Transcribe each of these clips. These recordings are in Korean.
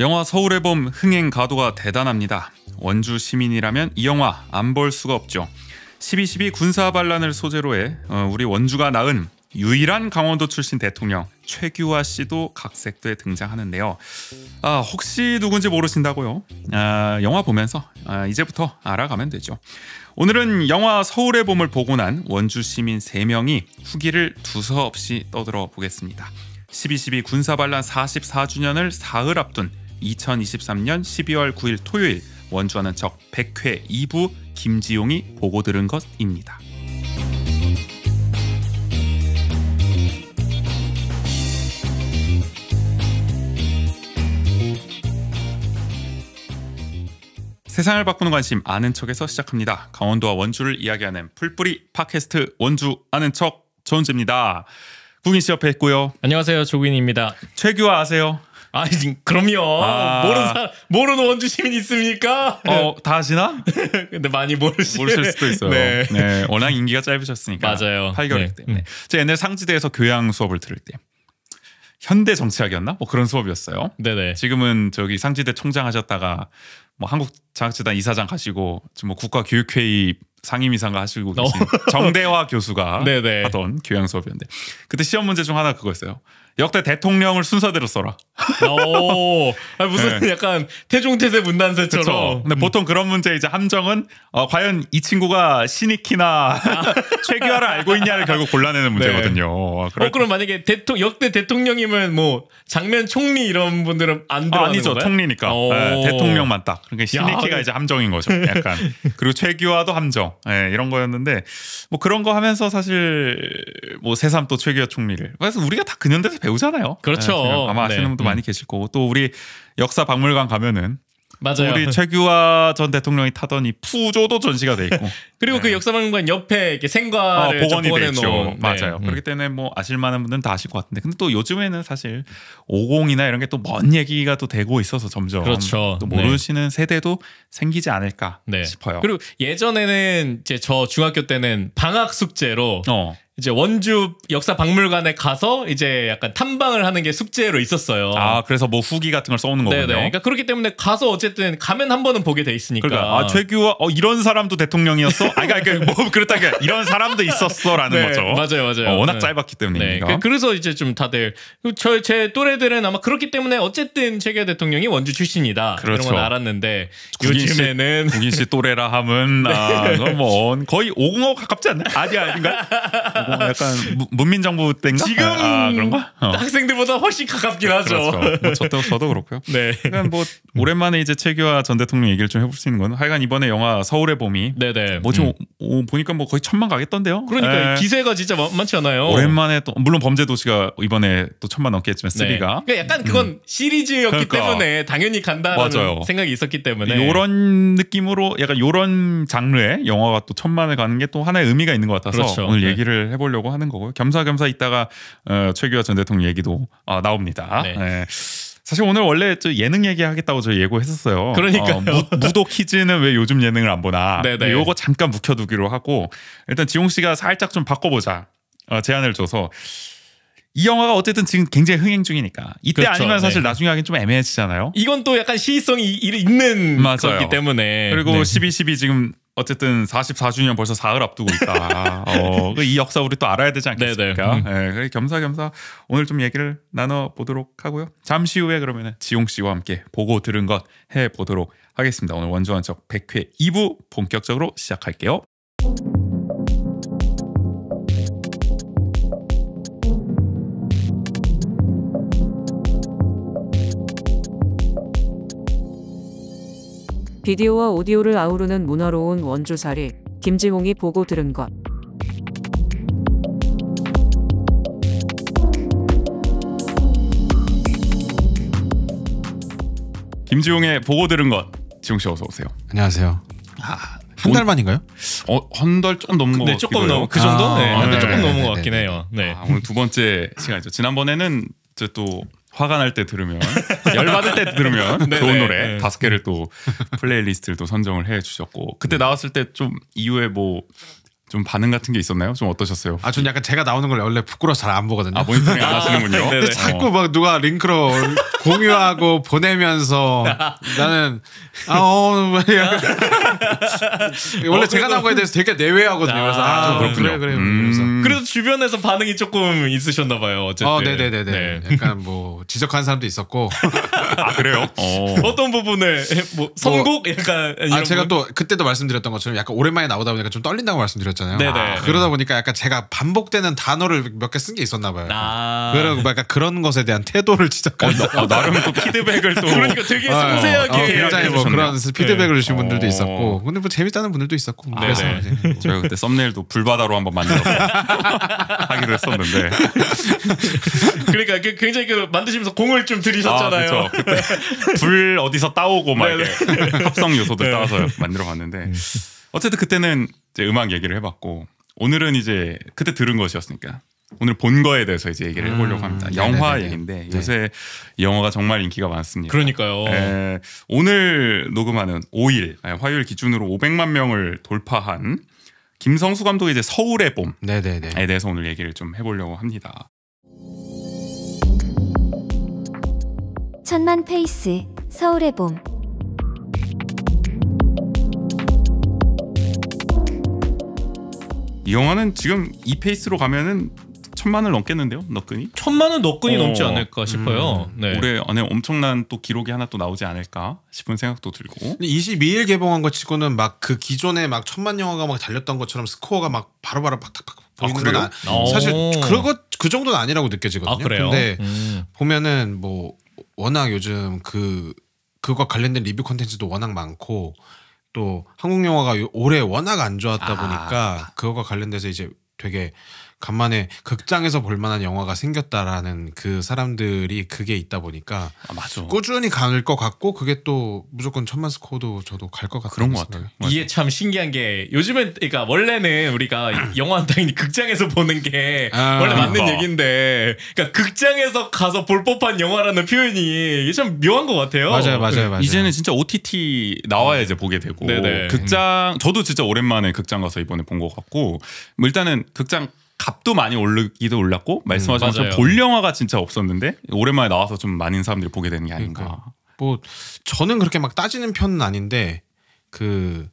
영화 서울의 봄 흥행 가도가 대단합니다. 원주 시민이라면 이 영화 안 볼 수가 없죠. 12.12 군사 반란을 소재로 해 우리 원주가 낳은 유일한 강원도 출신 대통령 최규하 씨도 각색도에 등장하는데요. 혹시 누군지 모르신다고요? 영화 보면서 이제부터 알아가면 되죠. 오늘은 영화 서울의 봄을 보고 난 원주 시민 3명이 후기를 두서없이 떠들어 보겠습니다. 12.12 군사 반란 44주년을 사흘 앞둔 2023년 12월 9일 토요일 원주 아는 척 100회 2부 김지용이 보고 들은 것입니다. 세상을 바꾸는 관심 아는 척에서 시작합니다. 강원도와 원주를 이야기하는 풀뿌리 팟캐스트 원주 아는 척 전재입니다. 국인 씨 옆에 있고요. 안녕하세요, 조국인입니다. 최규하 아세요? 그럼요. 모르는 원주 시민 있습니까? 다 아시나? 근데 많이 모르실 수도 있어요. 네, 워낙 인기가 짧으셨으니까. 맞아요. 8개월 때문에. 제가 옛날 상지대에서 교양 수업을 들을 때 현대 정치학이었나? 뭐 그런 수업이었어요. 네네. 지금은 저기 상지대 총장 하셨다가 뭐 한국 장학재단 이사장 가시고 지금 뭐 국가교육회의 상임이사가 하시고 계신 정대화 교수가 네네. 하던 교양 수업이었는데 그때 시험 문제 중 하나 그거였어요. 역대 대통령을 순서대로 써라. 무슨 약간 태종태세 문단세처럼. 그쵸. 근데 보통 그런 문제 이제 함정은 과연 이 친구가 신익희나 최규하를 알고 있냐를 결국 골라내는 문제거든요. 그럼 만약에 역대 대통령이면 뭐 장면 총리 이런 분들은 안 들어가는 아니죠. 건가요? 총리니까. 대통령만 딱. 그러니까 신익희가 이제 함정인 거죠. 약간. 그리고 최규하도 함정. 이런 거였는데 뭐 그런 거 하면서 사실 뭐 새삼 또 최규하 총리를. 그래서 우리가 다 근현대에서 배우잖아요. 그렇죠. 아마 아시는 분도 많이 계실 거고 또 우리 역사 박물관 가면은 맞아요. 우리 최규하 전 대통령이 타던 이 푸조도 전시가 돼 있고 그리고 그 역사박물관 옆에 이렇게 생과를 복원이 돼 있죠. 놓은, 맞아요. 그렇기 때문에 뭐 아실 만한 분들은 다 아실 것 같은데 근데 또 요즘에는 사실 50이나 이런 게 또 먼 얘기가 또 되고 있어서 점점 그렇죠. 또 모르시는 세대도 생기지 않을까 싶어요. 그리고 예전에는 이제 저 중학교 때는 방학 숙제로 이제 원주 역사박물관에 가서 이제 약간 탐방을 하는 게 숙제로 있었어요. 그래서 뭐 후기 같은 걸 써오는 거군요. 네네. 그러니까 그렇기 때문에 가서 어쨌든 가면 한 번은 보게 돼 있으니까. 그러니까 최규하 이런 사람도 대통령이었어? 그러니까 뭐 그렇다니까 이런 사람도 있었어라는 거죠. 맞아요. 워낙 짧았기 때문에. 그래서 이제 좀 다들 제 또래들은 아마 그렇기 때문에 어쨌든 최규하 대통령이 원주 출신이다. 그렇죠. 이런 건 알았는데 요즘에는 국인 씨 또래라 함은 뭐 거의 50억 가깝지 않나? 아닌가? 약간 문민정부 때인가? 지금 그런가? 학생들보다 훨씬 가깝긴 하죠. 그렇죠. 뭐 저도 그렇고요. 네. 그러니까 뭐 오랜만에 이제 최규하 전 대통령 얘기를 좀 해볼 수 있는 건 하여간 이번에 영화 서울의 봄이 뭐 좀 보니까 뭐 거의 1,000만 가겠던데요. 그러니까 기세가 진짜 많지 않아요. 오랜만에 또 물론 범죄도시가 이번에 또 1,000만 넘게 했지만 3가 그러니까 약간 그건 시리즈였기 때문에 당연히 간다는 맞아요. 생각이 있었기 때문에 이런 느낌으로 약간 이런 장르의 영화가 또 1,000만을 가는 게 또 하나의 의미가 있는 것 같아서 오늘 얘기를 해보려고 하는 거고요. 겸사겸사 있다가 최규하 전 대통령 얘기도 나옵니다. 사실 오늘 원래 예능 얘기하겠다고 저희 예고했었어요. 그러니까요. 무도 퀴즈는 왜 요즘 예능을 안 보나. 네네. 요거 잠깐 묵혀두기로 하고 일단 지용 씨가 살짝 좀 바꿔보자 제안을 줘서 이 영화가 어쨌든 지금 굉장히 흥행 중이니까 이때 그렇죠. 아니면 사실 나중에 하긴 좀 애매해지잖아요. 이건 또 약간 시의성이 있는 거기 때문에 그리고 12.12 지금 어쨌든 44주년 벌써 사흘 앞두고 있다. 이 역사 우리 또 알아야 되지 않겠습니까? 네, 겸사겸사 오늘 좀 얘기를 나눠보도록 하고요. 잠시 후에 그러면 지용 씨와 함께 보고 들은 것 해보도록 하겠습니다. 오늘 원주 아는 척 100회 2부 본격적으로 시작할게요. 비디오와 오디오를 아우르는 문화로운 원주살이 김지홍이 보고 들은 것. 김지용의 보고 들은 것. 지용 씨 어서 오세요. 안녕하세요. 한 달 만인가요? 한 달 좀 넘은 것 같기도 조금 넘은 그 정도? 조금 넘은 것 같긴 해요. 오늘 두 번째 시간이죠. 지난번에는 또 화가 날 때 들으면 열받을 때 들으면 좋은 노래 5개를 또 플레이리스트를 또 선정을 해주셨고 그때 나왔을 때 좀 이후에 뭐 좀 반응 같은 게 있었나요? 좀 어떠셨어요? 아, 전 약간 제가 나오는 걸 원래 부끄러워서 잘 안 보거든요. 아, 모니터링 안 하시는군요. 근데 자꾸 막 누가 링크로 공유하고 보내면서 나는 원래 제가 나온 거에 대해서 되게 내외하거든요. 그래서 좀 그렇군요. 그래. 그래서 그래도 주변에서 반응이 조금 있으셨나 봐요. 어쨌든. 네네네네. 네. 약간 뭐 지적하는 사람도 있었고. 아, 그래요? 어떤 부분을 뭐 선곡 약간 이런 제가 부분? 또 그때도 말씀드렸던 것처럼 약간 오랜만에 나오다 보니까 좀 떨린다고 말씀드렸잖아요. 네네. 그러다 보니까 약간 제가 반복되는 단어를 몇 개 쓴 게 있었나 봐요. 그리고 약간 그런 것에 대한 태도를 지적하는. 나름 또 피드백을 또 그러니까 되게 섬세하게 굉장히 뭐 그런 피드백을 주신 분들도 어. 있었고, 근데 뭐 재밌다는 분들도 있었고. 그래서 네네. 이제 뭐. 저희가 그때 썸네일도 불바다로 한번 만들어서 하기로 했었는데 그러니까 굉장히 만드시면서 공을 좀 들이셨잖아요. 그때 불 어디서 따오고 막 네네. 이렇게 합성 요소들 네. 따와서 만들어봤는데 어쨌든 그때는 이제 음악 얘기를 해봤고 오늘은 이제 그때 들은 것이었으니까 오늘 본 거에 대해서 이제 얘기를 해보려고 합니다. 영화 네네네네. 얘기인데 네. 요새 이 영화가 정말 인기가 많습니다. 그러니까요. 오늘 녹음하는 5일 화요일 기준으로 500만 명을 돌파한 김성수 감독의 이제 서울의 봄에 네네네. 대해서 오늘 얘기를 좀 해보려고 합니다. 천만 페이스 서울의 봄. 이 영화는 지금 이 페이스로 가면은 1000만을 넘겠는데요, 너끈이? 1000만은 너끈이 넘지 않을까 싶어요. 네. 올해 안에 엄청난 또 기록이 하나 또 나오지 않을까 싶은 생각도 들고. 22일 개봉한 것 치고는 막 그 기존에 막 1000만 영화가 막 달렸던 것처럼 스코어가 막 바로바로 팍팍팍 보이는 건 사실 그 정도는 아니라고 느껴지거든요. 아, 그래요? 근데 보면은 뭐 워낙 요즘 그거 관련된 리뷰 콘텐츠도 워낙 많고 또 한국 영화가 올해 워낙 안 좋았다 보니까 그거가 관련돼서 이제 되게 간만에 극장에서 볼 만한 영화가 생겼다라는 그 사람들이 그게 있다 보니까 맞아. 꾸준히 갈 것 같고 그게 또 무조건 1000만 스코어도 저도 갈 것 같아요. 그런 것 같아요. 이게 참 신기한 게 요즘엔 그러니까 원래는 우리가 영화는 당연히 극장에서 보는 게 원래 맞는 그러니까. 얘기인데 그러니까 극장에서 가서 볼 법한 영화라는 표현이 이게 참 묘한 것 같아요. 맞아요. 이제는 진짜 OTT 나와야 이제 보게 되고 네네. 극장 저도 진짜 오랜만에 극장 가서 이번에 본 것 같고 뭐 일단은 극장 값도 많이 오르기도 올랐고 말씀하신 것처럼 맞아요. 볼 영화가 진짜 없었는데 오랜만에 나와서 좀 많은 사람들이 보게 되는 게 아닌가. 그러니까. 뭐 저는 그렇게 막 따지는 편은 아닌데 그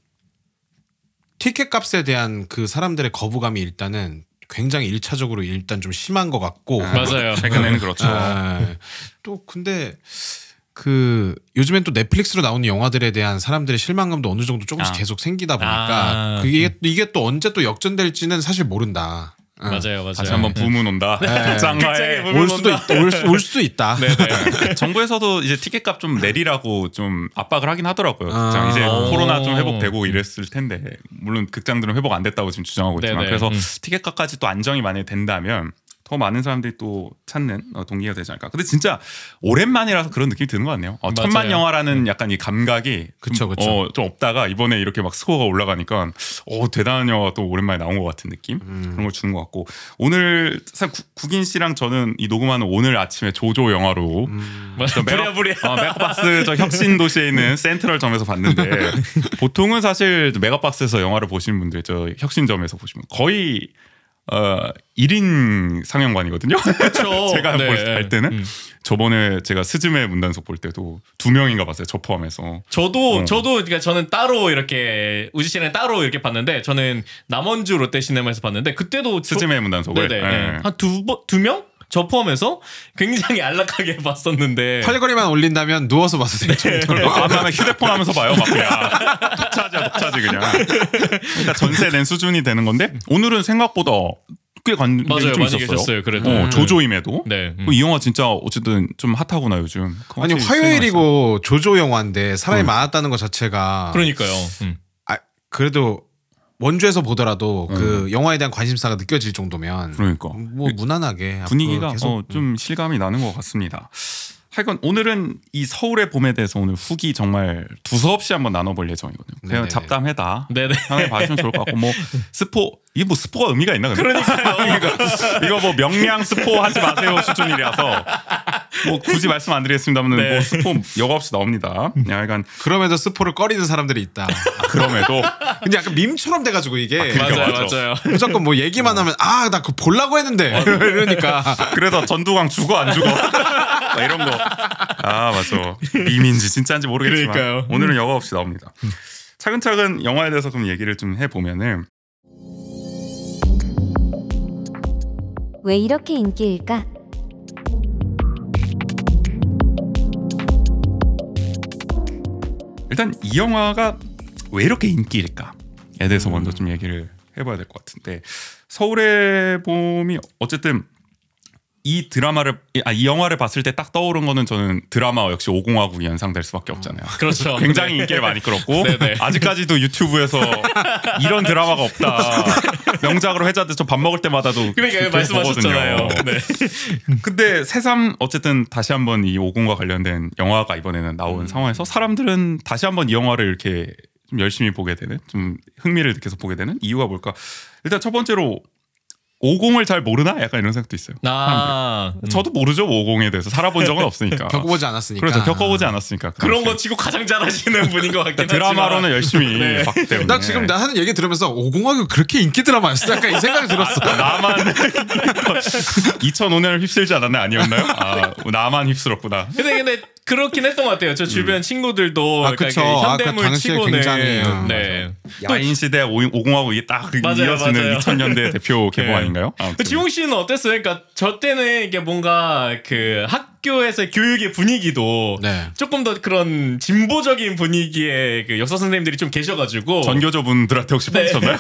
티켓 값에 대한 그 사람들의 거부감이 일단은 굉장히 1차적으로 일단 좀 심한 것 같고 맞아요. 최근에는 그렇죠. 또 근데 그 요즘엔 또 넷플릭스로 나오는 영화들에 대한 사람들의 실망감도 어느 정도 조금씩 계속 생기다 보니까 이게 또 언제 또 역전될지는 사실 모른다. 맞아요. 다시 한번 붐은 온다. 극장가에 올 수도 있다. 네네. 정부에서도 이제 티켓값 좀 내리라고 좀 압박을 하긴 하더라고요. 극장 이제 코로나 좀 회복되고 이랬을 텐데 물론 극장들은 회복 안 됐다고 지금 주장하고 있지만 네네. 그래서 티켓값까지 또 안정이 만약에 된다면 더 많은 사람들이 또 찾는 동기가 되지 않을까. 근데 진짜 오랜만이라서 그런 느낌이 드는 것 같네요. 1000만 영화라는 약간 이 감각이 그쵸. 좀 없다가 이번에 이렇게 막 스코어가 올라가니까 대단한 영화가 또 오랜만에 나온 것 같은 느낌 그런 걸 주는 것 같고 오늘 사실 국인 씨랑 저는 이 녹음하는 오늘 아침에 조조 영화로 메가박스 저 혁신도시에 있는 센트럴점에서 봤는데 보통은 사실 메가박스에서 영화를 보시는 분들 저 혁신점에서 보시면 거의 1인 상영관이거든요. 그렇죠. 제가 갈 때는 저번에 제가 스즈메 문단속 볼 때도 2명인가 봤어요. 저 포함해서. 저도 그러니까 저는 따로 이렇게 우지 씨랑 따로 이렇게 봤는데 저는 남원주 롯데시네마에서 봤는데 그때도 스즈메 문단속을 한 두 명? 저 포함해서 굉장히 안락하게 봤었는데 팔걸이만 올린다면 누워서 봐도 되죠. 아마 휴대폰 하면서 봐요. 막 그냥 독차지 그냥. 그러니까 전세 낸 수준이 되는 건데 오늘은 생각보다 꽤 관객이 맞아요. 좀 많이 있었어요. 계셨어요. 그래도 조조임에도. 네. 이 영화 진짜 어쨌든 좀 핫하구나 요즘. 아니 화요일이고 조조 영화인데 사람이 많았다는 것 자체가 그러니까요. 그래도 원주에서 보더라도 그 영화에 대한 관심사가 느껴질 정도면 그러니까 뭐 무난하게 분위기가 계속 좀 실감이 나는 것 같습니다. 하여간 오늘은 이 서울의 봄에 대해서 오늘 후기 정말 두서없이 한번 나눠볼 예정이거든요. 그냥 네네. 잡담해다. 네네. 편하게 봐주시면 좋을 것 같고 뭐 이게 뭐 스포가 의미가 있나 근데? 그러니까요. 이거 뭐 명량 스포 하지 마세요 수준이라서 뭐 굳이 말씀 안 드리겠습니다만 네. 뭐 스포 여과 없이 나옵니다. 약간 그럼에도 스포를 꺼리는 사람들이 있다. 그럼에도 근데 약간 밈처럼 돼가지고 이게 맞아요. 무조건 뭐 얘기만 하면 나 그거 보려고 했는데 이러니까 그래서 전두광 죽어 안 죽어 막 이런 거. 맞아. 밈인지 진짜인지 모르겠지만 그러니까요. 오늘은 여과 없이 나옵니다. 차근차근 영화에 대해서 그럼 얘기를 좀 해보면은 왜 이렇게 인기일까? 일단 이 영화가 왜 이렇게 인기일까에 대해서 먼저 좀 얘기를 해봐야 될 것 같은데 서울의 봄이 어쨌든 이 영화를 봤을 때 딱 떠오른 거는 저는 드라마와 역시 50화국이 연상될 수밖에 없잖아요. 그렇죠. 굉장히 네. 인기를 많이 끌었고 네네. 아직까지도 유튜브에서 이런 드라마가 없다. 명작으로 회자돼서 밥 먹을 때마다도 그러니까 말씀하셨잖아요. 네. 근데 새삼 어쨌든 다시 한번 이 50과 관련된 영화가 이번에는 나온 상황에서 사람들은 다시 한번 이 영화를 이렇게 좀 열심히 보게 되는, 좀 흥미를 느껴서 보게 되는 이유가 뭘까? 일단 첫 번째로 50을 잘 모르나? 약간 이런 생각도 있어요. 저도 모르죠. 50에 대해서 살아본 적은 없으니까. 겪어보지 않았으니까. 그렇죠. 겪어보지 않았으니까. 그런 거 치고 가장 잘하시는 분인 것 같긴 하지만 드라마로는 열심히 네. 봤기 때문에. 나 지금 나 하는 얘기 들으면서 50화국 그렇게 인기 드라마였어? 약간 이 생각이 들었어. 나만 2005년을 휩쓸지 않았나요? 아니었나요? 나만 휩쓸었구나. 근데 그렇긴 했던 것 같아요. 저 주변 친구들도 그쵸. 현대물 당시에 치고는 굉장히, 네. 야인시대 50하고 이게 딱 맞아요. 이어지는 2000년대 대표 개봉 네. 아닌가요? 지용 씨는 어땠어요? 그러니까 저 때는 이게 뭔가 그 학교에서의 교육의 분위기도 네. 조금 더 그런 진보적인 분위기의 그 역사 선생님들이 좀 계셔가지고 전교조분들한테 혹시 네. 받으셨나요?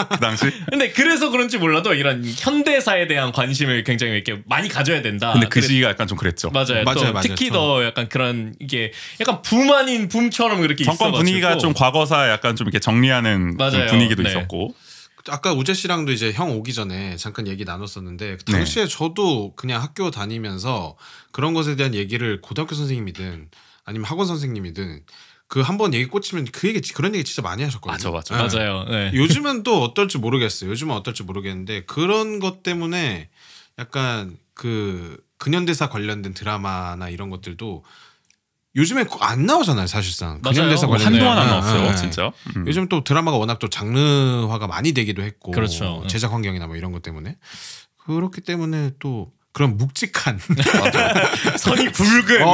그 당시? 근데 그래서 그런지 몰라도 이런 현대사에 대한 관심을 굉장히 이렇게 많이 가져야 된다. 근데 그 시기가 약간 좀 그랬죠. 맞아요. 또 특히 더 약간 그런 이게 약간 붐 아닌 붐처럼 그렇게 정권 있어가지고. 분위기가 좀 과거사 약간 좀 이렇게 정리하는 좀 분위기도 네. 있었고. 아까 우재 씨랑도 이제 형 오기 전에 잠깐 얘기 나눴었는데 그 당시에 저도 그냥 학교 다니면서 그런 것에 대한 얘기를 고등학교 선생님이든 아니면 학원 선생님이든 그 한번 얘기 꽂히면 그런 얘기 진짜 많이 하셨거든요. 맞아. 네. 맞아요. 네. 요즘은 또 어떨지 모르겠어요. 요즘은 어떨지 모르겠는데 그런 것 때문에 약간 그 근현대사 관련된 드라마나 이런 것들도 요즘에 안 나오잖아요, 사실상. 근현대사 관련된 한동안 안 나왔어요, 진짜. 요즘 또 드라마가 워낙 또 장르화가 많이 되기도 했고, 그렇죠. 제작 환경이나 뭐 이런 것 때문에 그렇기 때문에 또 그런 묵직한 선이 굵은.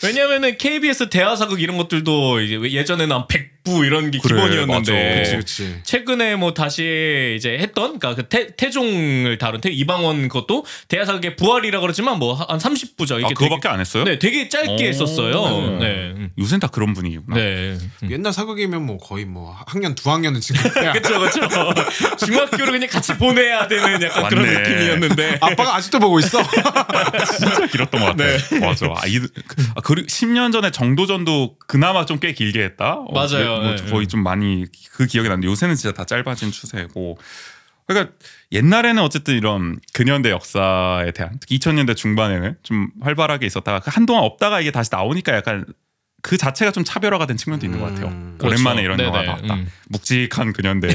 왜냐면은 KBS 대하사극 이런 것들도 이제 예전에는 한 100부 이런 게 기본이었는데 그치. 최근에 뭐 다시 이제 했던 그러니까 그 태종을 다룬 이방원 것도 대하사극의 부활이라 그러지만 뭐 한 30부죠. 이게 그거밖에 안 했어요? 네, 되게 짧게 했었어요. 네. 요새는 다 그런 분위기구나. 네. 옛날 사극이면 뭐 거의 뭐 학년 두 학년은 지금 그렇죠. 중학교를 그냥 같이 보내야 되는 약간 그런 느낌이었는데 아빠가 아직도 보고 있어. 진짜 길었던 것 같아. 네. 맞아. 그리고 10년 전에 정도전도 그나마 좀 꽤 길게 했다. 맞아요. 뭐 거의 좀 많이 그 기억이 나는데 요새는 진짜 다 짧아진 추세고. 그러니까 옛날에는 어쨌든 이런 근현대 역사에 대한 특히 2000년대 중반에는 좀 활발하게 있었다가 한동안 없다가 이게 다시 나오니까 약간 그 자체가 좀 차별화가 된 측면도 있는 것 같아요. 오랜만에 이런 영화가 나왔다. 묵직한 근현대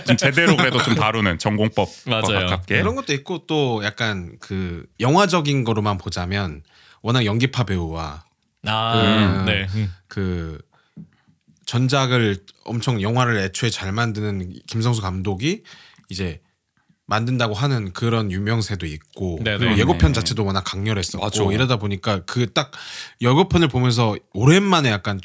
좀 제대로 그래도 좀 다루는 전공법과 가깝게 그런 것도 있고 또 약간 그 영화적인 거로만 보자면 워낙 연기파 배우와 그 전작을 엄청 영화를 애초에 잘 만드는 김성수 감독이 이제 만든다고 하는 그런 유명세도 있고 그리고 예고편 자체도 워낙 강렬했었고 맞아. 이러다 보니까 그 딱 예고편을 보면서 오랜만에 약간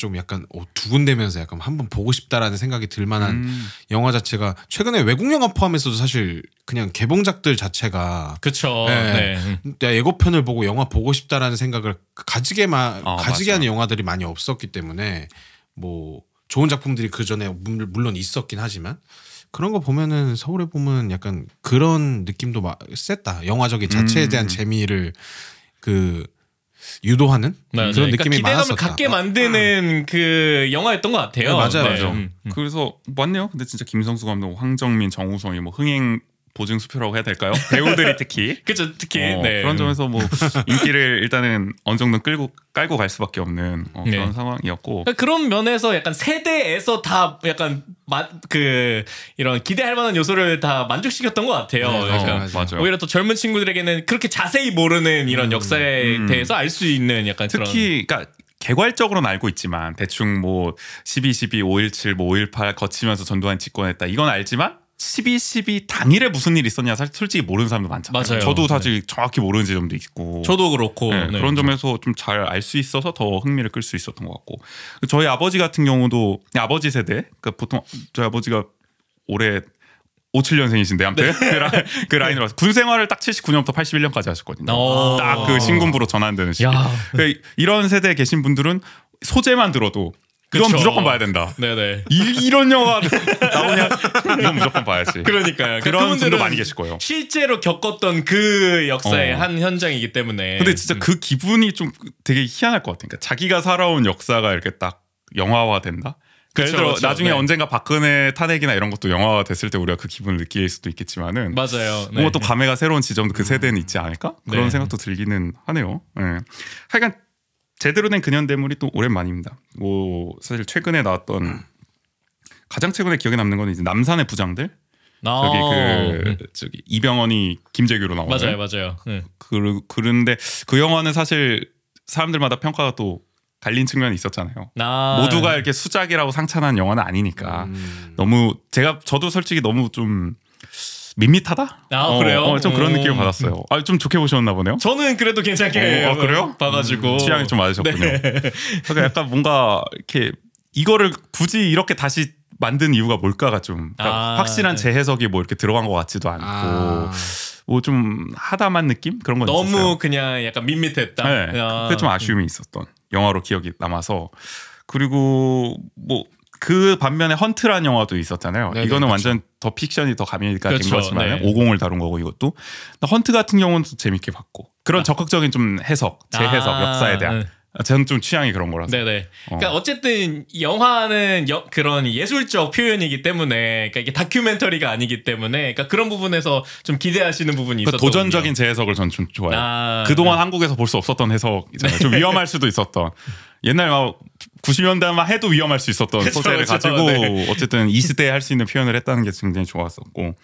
두근대면서 약간 한번 보고 싶다라는 생각이 들 만한 영화 자체가 최근에 외국 영화 포함해서도 사실 그냥 개봉작들 자체가 그렇죠. 내가 예고편을 보고 영화 보고 싶다라는 생각을 가지게 하는 영화들이 많이 없었기 때문에 뭐 좋은 작품들이 그 전에 물론 있었긴 하지만 그런 거 보면은 서울에 보면 약간 그런 느낌도 셌다. 영화적인 자체에 대한 재미를 그 유도하는 그런 그러니까 느낌이 기대감을 많았었다. 갖게 만드는 그 영화였던 것 같아요. 맞아요. 그래서 맞네요. 근데 진짜 김성수 감독, 황정민, 정우성이 뭐 흥행 보증수표라고 해야 될까요? 배우들이 특히 그렇죠. 특히 그런 점에서 뭐 인기를 일단은 어느 정도 깔고 갈 수밖에 없는 그런 상황이었고 그런 면에서 약간 세대에서 다 약간 이런 기대할 만한 요소를 다 만족시켰던 것 같아요. 맞아요. 오히려 또 젊은 친구들에게는 그렇게 자세히 모르는 이런 역사에 대해서 알 수 있는 약간 특히 그러니까 개괄적으로는 알고 있지만 대충 뭐 12.12, 5.17, 뭐 5.18 거치면서 전두환이 집권했다 이건 알지만 12.12 당일에 무슨 일이 있었냐 사실 솔직히 모르는 사람도 많잖아요. 맞아요. 저도 사실 정확히 모르는 지점도 있고 저도 그렇고 네, 그런 점에서 좀 잘 알 수 있어서 더 흥미를 끌 수 있었던 것 같고 저희 아버지 같은 경우도 아버지 세대 그러니까 보통 저희 아버지가 올해 57년생이신데 아무튼 그 라인으로 군 생활을 딱 79년부터 81년까지 하셨거든요. 딱 그 신군부로 전환되는 시기. 그러니까 이런 세대에 계신 분들은 소재만 들어도 이건 그쵸. 무조건 봐야 된다. 네네. 이런 영화 나오냐? 이건 무조건 봐야지. 그러니까요. 그런 분도 많이 계실 거예요. 실제로 겪었던 그 역사의 한 현장이기 때문에. 근데 진짜 그 기분이 좀 되게 희한할 것 같아요. 그러니까 자기가 살아온 역사가 이렇게 딱 영화화 된다. 예를 들어 나중에 언젠가 박근혜 탄핵이나 이런 것도 영화화 됐을 때 우리가 그 기분을 느낄 수도 있겠지만은 맞아요. 뭔가 또 감회가 새로운 지점도 그 세대는 있지 않을까? 그런 생각도 들기는 하네요. 네. 하여간 제대로 된 근현대물이 또 오랜만입니다. 뭐 사실 최근에 나왔던 가장 최근에 기억에 남는 건 이제 남산의 부장들. 저기 이병헌이 김재규로 나오는. 맞아요. 그런데 그 영화는 사실 사람들마다 평가가 또 갈린 측면이 있었잖아요. 모두가 이렇게 수작이라고 상찬한 영화는 아니니까 너무 저도 솔직히 너무 좀 밋밋하다? 그래요? 좀 그런 느낌을 받았어요. 좀 좋게 보셨나 보네요. 저는 그래도 괜찮게 그래요? 봐가지고 취향이 좀 맞으셨군요. 네. 그러니까 약간 뭔가 이렇게 이거를 굳이 이렇게 다시 만든 이유가 뭘까가 좀 그러니까 확실한 재해석이 뭐 이렇게 들어간 것 같지도 않고 뭐 좀 하다만 느낌 그런 건 너무 있었어요. 그냥 약간 밋밋했다. 네, 그게 좀 아쉬움이 있었던 영화로 기억이 남아서 그리고 뭐 그 반면에 헌트라는 영화도 있었잖아요. 네네, 이거는 그렇죠. 완전 더 픽션이 더 가미가 된 그렇죠, 거지만 네. 50을 다룬 거고 이것도 헌트 같은 경우는 또 재밌게 봤고 그런 적극적인 좀 해석, 재해석, 역사에 대한 저는 좀 취향이 그런 거라서. 네네. 그러니까 어쨌든 영화는 그런 예술적 표현이기 때문에, 그러니까 이게 다큐멘터리가 아니기 때문에, 그러니까 그런 부분에서 좀 기대하시는 부분이 있었거든요. 도전적인 재해석을 전 좀 좋아해요. 그동안 한국에서 볼 수 없었던 해석이잖아요. 좀 위험할 수도 있었던. 옛날 막 90년대만 해도 위험할 수 있었던 소재를 가지고 어쨌든 이 시대에 할 수 있는 표현을 했다는 게 굉장히 좋았었고.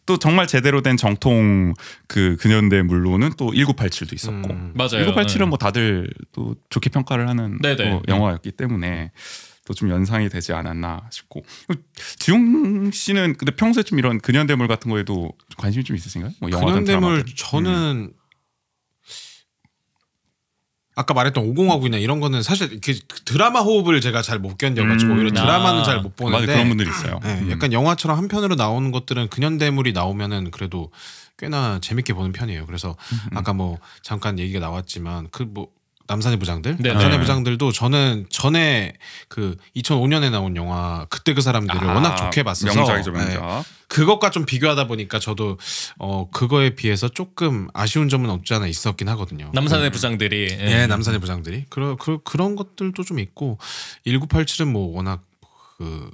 또 정말 제대로 된 정통 그 근현대물로는 또 1987도 있었고 맞아요. 1987은 뭐 다들 또 좋게 평가를 하는 또 영화였기 때문에 또 좀 연상이 되지 않았나 싶고 지용 씨는 근데 평소에 좀 이런 근현대물 같은 거에도 관심이 좀 있으신가요? 뭐 근현대물 저는 아까 말했던 5공화국이나 이런 거는 사실 그 드라마 호흡을 제가 잘 못 견뎌가지고 오히려 드라마는 잘 못 보는데 맞아, 그런 분들이 있어요. 네, 약간 영화처럼 한 편으로 나오는 것들은 근현대물이 나오면은 그래도 꽤나 재밌게 보는 편이에요. 그래서 아까 뭐 잠깐 얘기가 나왔지만 그 뭐 남산의 부장들, 남산의 부장들도 저는 전에 그 2005년에 나온 영화 그때 그 사람들을 워낙 좋게 봤어서 명작이죠, 명작. 네, 그것과 좀 비교하다 보니까 저도 그거에 비해서 조금 아쉬운 점은 없지 않아 있었긴 하거든요. 남산의 부장들이 남산의 부장들이 그런 것들도 좀 있고 1987은 뭐 워낙 그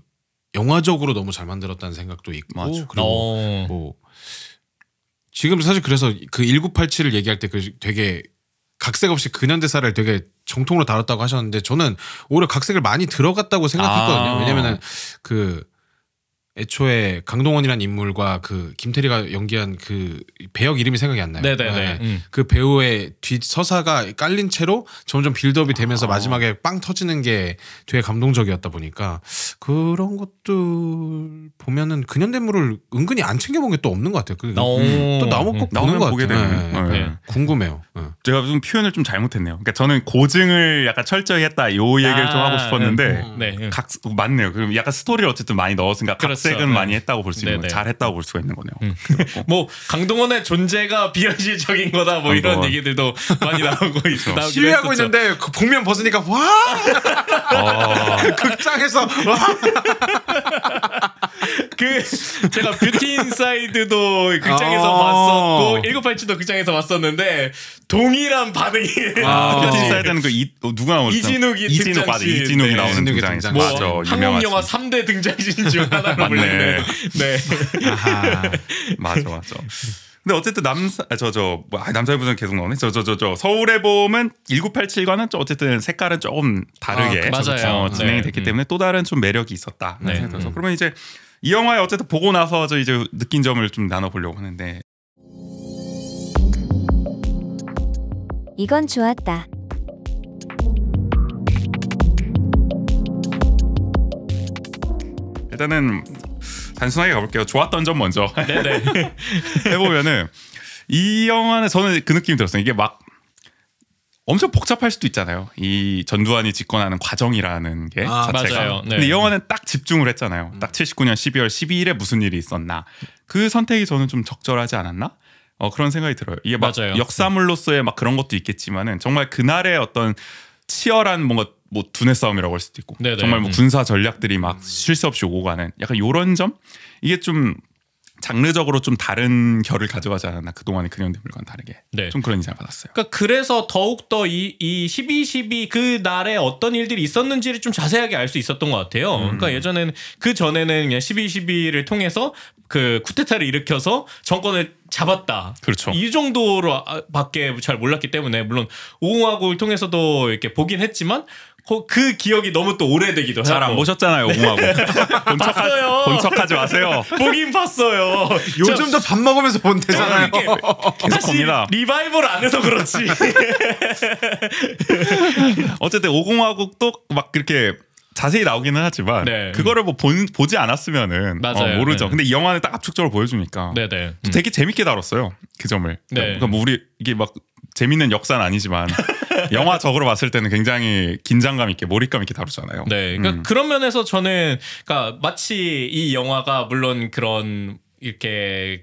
영화적으로 너무 잘 만들었다는 생각도 있고 맞아. 그리고 뭐 지금 사실 그래서 그 1987을 얘기할 때 그 되게 각색 없이 근현대사를 되게 정통으로 다뤘다고 하셨는데 저는 오히려 각색을 많이 들어갔다고 생각했거든요. 왜냐면은 그 애초에 강동원이라는 인물과 그 김태리가 연기한 그 배역 이름이 생각이 안 나요. 네네네. 그 배우의 뒷 서사가 깔린 채로 점점 빌드업이 되면서 마지막에 빵 터지는 게 되게 감동적이었다 보니까 그런 것들 보면은 근현대물을 은근히 안 챙겨본 게 또 없는 것 같아요. 또 나오면 꼭 보는 것 보게 같아요. 되는. 궁금해요. 제가 좀 표현을 좀 잘못했네요. 그러니까 저는 고증을 약간 철저히 했다. 요 얘기를 좀 하고 싶었는데 맞네요. 그럼 약간 스토리를 어쨌든 많이 넣었으니까 각색은 많이 했다고 볼 수 있는 거예요. 잘했다고 볼 수가 있는 거네요. 뭐 강동원의 존재가 비현실적인 거다 뭐 이런 얘기들도 많이 나오고 있어. 시위하고 있는데 그 복면 벗으니까 와 극장에서 그 제가 뷰티 인사이드도 극장에서 봤었고 1987도 극장에서 봤었는데 동일한 반응이 뷰티 인사이드는 그 누가 나오죠? 이진욱이 맞아. 이진욱이 나오는 등장이죠. 뭐 맞아. 한국 영화 3대 등장신 중 하나로 불리는 맞아. 근데 어쨌든 남산의 부장 계속 나오네. 서울의 봄은 1987과는 어쨌든 색깔은 조금 다르게 진행이 됐기 때문에 또 다른 좀 매력이 있었다. 그래서 그러면 이제 이 영화에 어쨌든 보고 나서 이제 느낀 점을 좀 나눠보려고 하는데 이건 좋았다. 일단은 단순하게 가볼게요. 좋았던 점 먼저 네네. 해보면은 이 영화는 저는 그 느낌이 들었어요. 이게 막 엄청 복잡할 수도 있잖아요. 이 전두환이 집권하는 과정이라는 게 자체가. 맞아요. 네. 근데 이 영화는 딱 집중을 했잖아요. 딱 79년 12월 12일에 무슨 일이 있었나. 그 선택이 저는 좀 적절하지 않았나? 그런 생각이 들어요. 이게 막 맞아요. 역사물로서의 막 그런 것도 있겠지만은 정말 그날의 어떤 치열한 뭔가 뭐 두뇌 싸움이라고 할 수도 있고 네네. 정말 뭐 군사 전략들이 막 쉴 새 없이 오고 가는 약간 요런 점 이게 좀 장르적으로 좀 다른 결을 가져가지 않았나 그동안의 근현대물과는 다르게 네. 좀 그런 인상을 받았어요. 그러니까 그래서 더욱더 이 12.12 그 날에 어떤 일들이 있었는지를 좀 자세하게 알 수 있었던 것 같아요. 그러니까 예전에는 그 전에는 그냥 12.12를 통해서 그 쿠데타를 일으켜서 정권을 잡았다. 그렇죠. 이 정도로 밖에 잘 몰랐기 때문에 물론 오공화국을 통해서도 이렇게 보긴 했지만 그 기억이 너무 또 오래되기도 하고. 잘 안 보셨잖아요, 오공화국. 봤어요. 본척하지 마세요. 보긴 봤어요. 요즘도 밥 먹으면서 본대잖아요. 계속 봅니다. 리바이벌 안 해서 그렇지. 어쨌든 오공화국도 막 그렇게 자세히 나오기는 하지만 네. 그거를 뭐 보지 않았으면은 맞아요. 모르죠. 네. 근데 이 영화는 딱 압축적으로 보여주니까 네네. 되게 재밌게 다뤘어요. 그 점을. 네. 그러니까 뭐 우리 이게 막 재밌는 역사는 아니지만 영화적으로 봤을 때는 굉장히 긴장감 있게 몰입감 있게 다루잖아요. 네, 그러니까 그런 면에서 저는 그러니까 마치 이 영화가 물론 그런 이렇게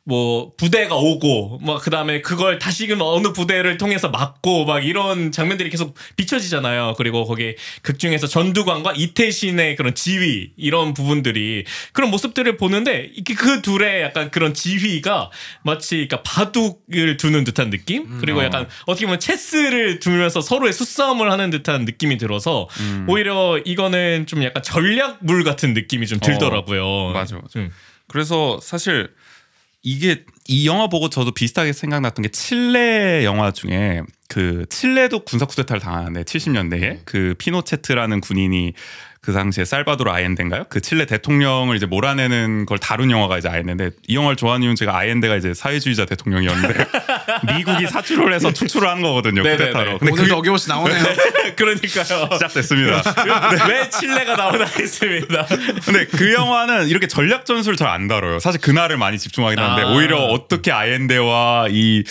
뭐 부대가 오고 막 그다음에 그걸 다시금 어느 부대를 통해서 막고 막 이런 장면들이 계속 비춰지잖아요. 그리고 거기 극 중에서 전두광과 이태신의 그런 지휘 이런 부분들이 그런 모습들을 보는데 그 둘의 약간 그런 지휘가 마치 그러니까 바둑을 두는 듯한 느낌? 그리고 약간 어떻게 보면 체스를 두면서 서로의 수싸움을 하는 듯한 느낌이 들어서 오히려 이거는 좀 약간 전략물 같은 느낌이 좀 들더라고요. 맞아. 그래서 사실 이게 이 영화 보고 저도 비슷하게 생각났던 게 칠레 영화 중에 그 칠레도 군사 쿠데타를 당하는데 70년대에 그 피노체트라는 군인이 그 당시에 살바도르 아옌데인가요? 그 칠레 대통령을 이제 몰아내는 걸 다룬 영화가 이제 아옌데인데 이 영화를 좋아하는 이유는 제가 아옌데가 이제 사회주의자 대통령이었는데 미국이 사출을 해서 축출을 한 거거든요. 쿠데타로. 근데 오늘도 어김없이 나오네요. 그러니까요. 시작됐습니다. 왜 칠레가 나오나 했습니다. 근데 그 영화는 이렇게 전략 전술을 잘 안 다뤄요. 사실 그날을 많이 집중하긴 하는데 오히려 어떻게 아옌데와 이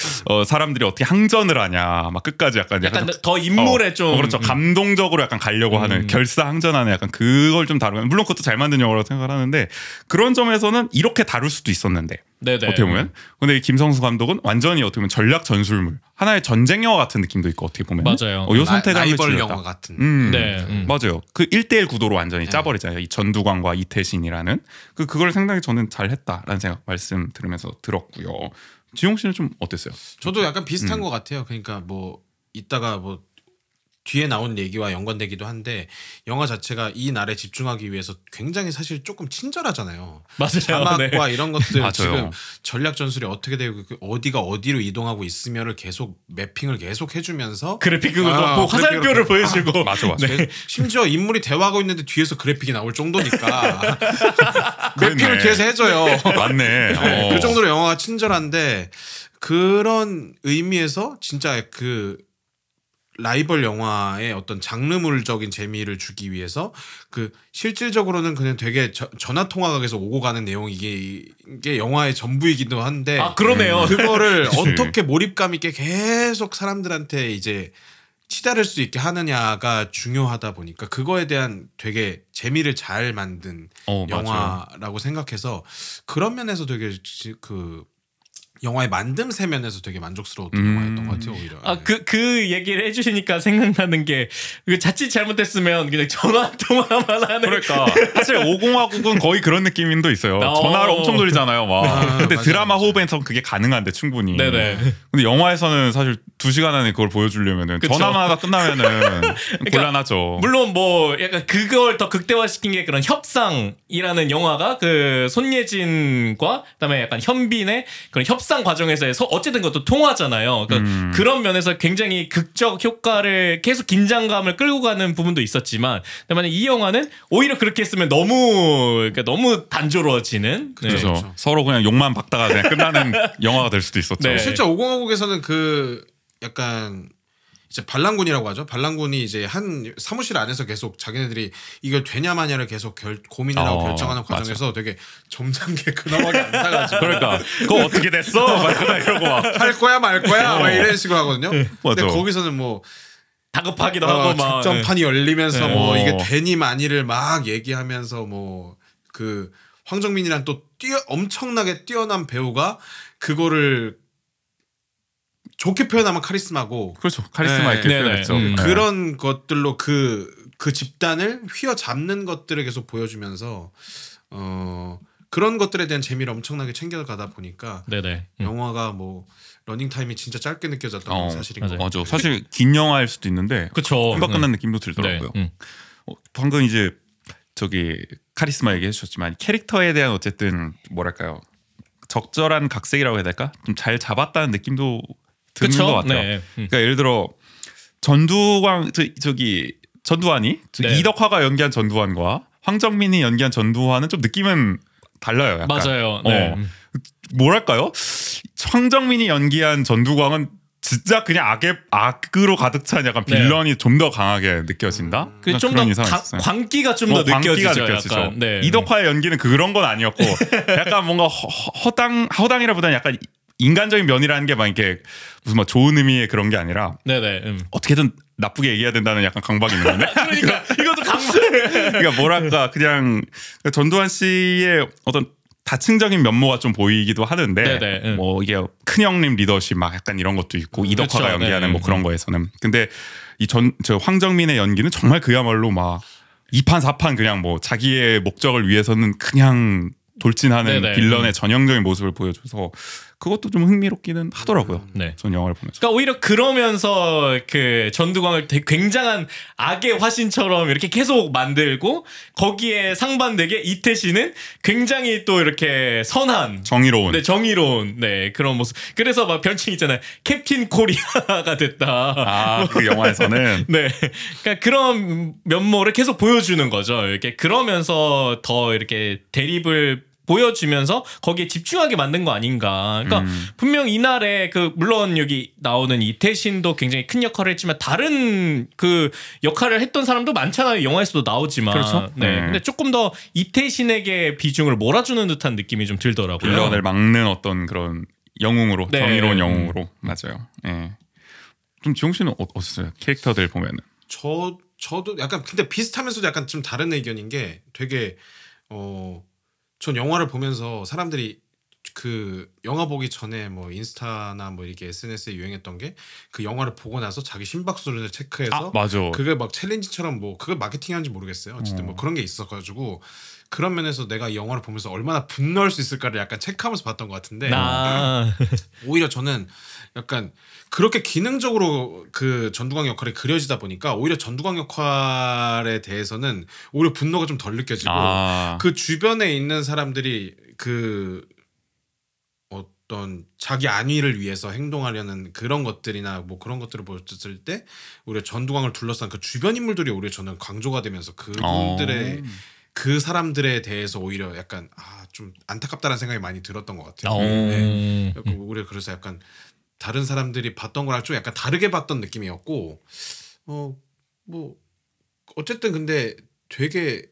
사람들이 어떻게 항전을 하냐 막 끝까지 약간 더 인물에 좀 그렇죠. 감동적으로 약간 가려고 하는 결사항전하는 약간 그걸 좀 다루면 물론 그것도 잘 만든 영화라고 생각을 하는데 그런 점에서는 이렇게 다룰 수도 있었는데 네네. 어떻게 보면 근데 이 김성수 감독은 완전히 어떻게 보면 전략 전술물 하나의 전쟁 영화 같은 느낌도 있고 어떻게 보면 맞아요. 요 선택을 라이벌 영화 같은. 맞아요. 그 1대1 구도로 완전히 짜버리잖아요. 이 전두광과 이태신이라는 그걸 상당히 저는 잘했다라는 생각 말씀 들으면서 들었고요. 지용 씨는 좀 어땠어요? 저도 약간 비슷한 것 같아요. 그러니까 뭐 이따가 뭐 뒤에 나온 얘기와 연관되기도 한데 영화 자체가 이 날에 집중하기 위해서 굉장히 사실 조금 친절하잖아요. 맞아요. 자막과 네. 이런 것들 맞아요. 지금 전략 전술이 어떻게 되고 어디가 어디로 이동하고 있으면을 계속 매핑을 계속 해주면서 그래픽으로 뭐 화살표를 보여주고 맞아. 네. 심지어 인물이 대화하고 있는데 뒤에서 그래픽이 나올 정도니까 매핑을 뒤에서 해줘요. 맞네. 그 정도로 영화가 친절한데 그런 의미에서 진짜 그 라이벌 영화의 어떤 장르물적인 재미를 주기 위해서 그 실질적으로는 그냥 되게 전화 통화가 계속 오고 가는 내용이 이게 영화의 전부이기도 한데 그러네요. 그거를 어떻게 몰입감 있게 계속 사람들한테 이제 치달을 수 있게 하느냐가 중요하다 보니까 그거에 대한 되게 재미를 잘 만든 영화라고 생각해서 그런 면에서 되게 그 영화의 만듦새 면에서 되게 만족스러웠던 영화였던 것 같아요. 오히려. 그 얘기를 해주시니까 생각나는 게 자칫 잘못했으면 그냥 전화 통화만 하는. 그러니까 사실 5공화국은 거의 그런 느낌도 있어요. 전화를 엄청 돌리잖아요. 막. 근데 맞아, 드라마 맞아. 호흡에서는 그게 가능한데 충분히. 네네. 근데 영화에서는 사실 2시간 안에 그걸 보여주려면은 전화만 하다 끝나면은 곤란하죠. 물론 뭐 약간 그걸 더 극대화시킨 게 그런 협상이라는 영화가 그 손예진과 그다음에 약간 현빈의 그런 협상 과정에서 어쨌든 그것도 통화잖아요. 그러니까 그런 면에서 굉장히 극적 효과를 계속 긴장감을 끌고 가는 부분도 있었지만, 그다음에 이 영화는 오히려 그렇게 했으면 너무 단조로워지는. 그렇죠. 네. 서로 그냥 욕만 박다가 그냥 끝나는 영화가 될 수도 있었죠. 네. 실제 5공화국에서는 그 약간 이제 반란군이라고 하죠. 반란군이 이제 한 사무실 안에서 계속 자기네들이 이걸 되냐 마냐를 계속 고민을 하고 결정하는 과정에서 되게 점잖게 근엄하게 앉아가지고 그러니까 그거 어떻게 됐어? 막 이러고 막 할 거야 말 거야 막 이런 식으로 하거든요. 맞아. 근데 거기서는 뭐 다급하기도 하고 막 작전판이 열리면서 뭐 네. 이게 되니 마니를 막 얘기하면서 뭐 그 황정민이란 또 엄청나게 뛰어난 배우가 그거를 좋게 표현하면 카리스마고 그렇죠. 카리스마 있게 네네. 표현했죠. 그런 것들로 그 집단을 휘어잡는 것들을 계속 보여주면서 그런 것들에 대한 재미를 엄청나게 챙겨가다 보니까 네네. 영화가 뭐 러닝 타임이 진짜 짧게 느껴졌던 건 사실인 맞아요. 거 맞아. 사실 긴 영화일 수도 있는데 그쵸. 금방 끝난 느낌도 들더라고요. 네. 방금 이제 저기 카리스마 얘기해 주셨지만 캐릭터에 대한 어쨌든 뭐랄까요 적절한 각색이라고 해야 될까 좀 잘 잡았다는 느낌도 드는 그쵸? 것 같아요. 네. 그러니까 예를 들어 전두광 저기 전두환이 네. 이덕화가 연기한 전두환과 황정민이 연기한 전두환은 좀 느낌은 달라요. 약간. 맞아요. 네. 뭐랄까요? 황정민이 연기한 전두광은 진짜 그냥 악으로 가득 찬 약간 네. 빌런이 좀 더 강하게 느껴진다. 좀 그런 더 이상이 있었어요. 광기가 좀 더 광기가 느껴지죠. 약간. 네. 이덕화의 연기는 그런 건 아니었고 약간 뭔가 허당이라보다는 약간 인간적인 면이라는 게 막 이렇게 무슨 막 좋은 의미의 그런 게 아니라 네네. 어떻게든 나쁘게 얘기해야 된다는 약간 강박이 있는 건데. 그러니까 이것도 강박. 그러니까 뭐랄까 그냥 전두환 씨의 어떤 다층적인 면모가 좀 보이기도 하는데 네네. 뭐 이게 큰형님 리더십 막 약간 이런 것도 있고 이덕화가 그쵸, 연기하는 네. 뭐 그런 거에서는 근데 저 황정민의 연기는 정말 그야말로 막 2판 4판 그냥 뭐 자기의 목적을 위해서는 그냥 돌진하는 네네. 빌런의 전형적인 모습을 보여줘서 그것도 좀 흥미롭기는 하더라고요. 네. 전 영화를 보면서. 그러니까 오히려 그러면서 그 전두광을 되게 굉장한 악의 화신처럼 이렇게 계속 만들고 거기에 상반되게 이태신은 굉장히 또 이렇게 선한 정의로운. 네, 정의로운 네 그런 모습. 그래서 막 별칭 있잖아요. 캡틴 코리아가 됐다. 그 영화에서는 네, 그러니까 그런 면모를 계속 보여주는 거죠. 이렇게 그러면서 더 이렇게 대립을 보여주면서 거기에 집중하게 만든 거 아닌가. 그러니까 분명 이날에 그 물론 여기 나오는 이태신도 굉장히 큰 역할을 했지만 다른 그 역할을 했던 사람도 많잖아요. 영화에서도 나오지만. 그렇죠. 네. 근데 조금 더 이태신에게 비중을 몰아주는 듯한 느낌이 좀 들더라고요. 빌런을 막는 어떤 그런 영웅으로 네. 정의로운 영웅으로 맞아요. 예. 좀 지용 씨는 어땠어요? 캐릭터들 보면은. 저도 약간 근데 비슷하면서도 약간 좀 다른 의견인 게 되게 전 영화를 보면서 사람들이 그 영화 보기 전에 뭐 인스타나 뭐 이렇게 SNS에 유행했던 게 그 영화를 보고 나서 자기 심박수를 체크해서 맞아. 그게 막 챌린지처럼 뭐 그걸 마케팅하는지 모르겠어요. 어쨌든 뭐 그런 게 있어가지고 그런 면에서 내가 이 영화를 보면서 얼마나 분노할 수 있을까를 약간 체크하면서 봤던 것 같은데 오히려 저는 약간 그렇게 기능적으로 그 전두광 역할이 그려지다 보니까 오히려 전두광 역할에 대해서는 오히려 분노가 좀 덜 느껴지고 그 주변에 있는 사람들이 그 어떤 자기 안위를 위해서 행동하려는 그런 것들이나 뭐 그런 것들을 보였을 때 오히려 전두광을 둘러싼 그 주변 인물들이 오히려 저는 강조가 되면서 그분들의 그 사람들에 대해서 오히려 약간 좀 안타깝다는 생각이 많이 들었던 것 같아요. 네. 오히려 그래서 약간 다른 사람들이 봤던 거랑 좀 약간 다르게 봤던 느낌이었고 뭐 어쨌든 근데 되게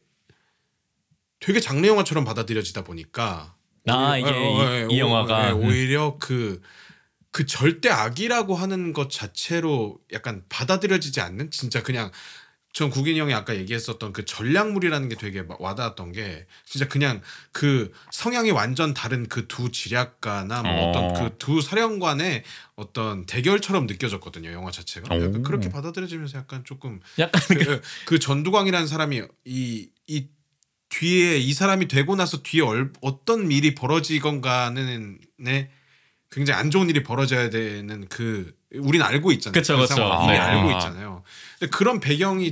장르 영화처럼 받아들여지다 보니까 이게 이 영화가 오히려 그 절대 악이라고 하는 것 자체로 약간 받아들여지지 않는 진짜 그냥 전 국인이 형이 아까 얘기했었던 그 전략물이라는 게 되게 와닿았던 게 진짜 그냥 그 성향이 완전 다른 그 두 지략가나 뭐 어떤 그 두 사령관의 어떤 대결처럼 느껴졌거든요. 영화 자체가 약간 그렇게 받아들여지면서 약간 조금 그 전두광이라는 사람이 이 뒤에 이 사람이 되고 나서 뒤에 어떤 일이 벌어지건가는 굉장히 안 좋은 일이 벌어져야 되는 우린 알고 있잖아요. 그쵸. 이미 알고 있잖아요. 근데 그런 배경이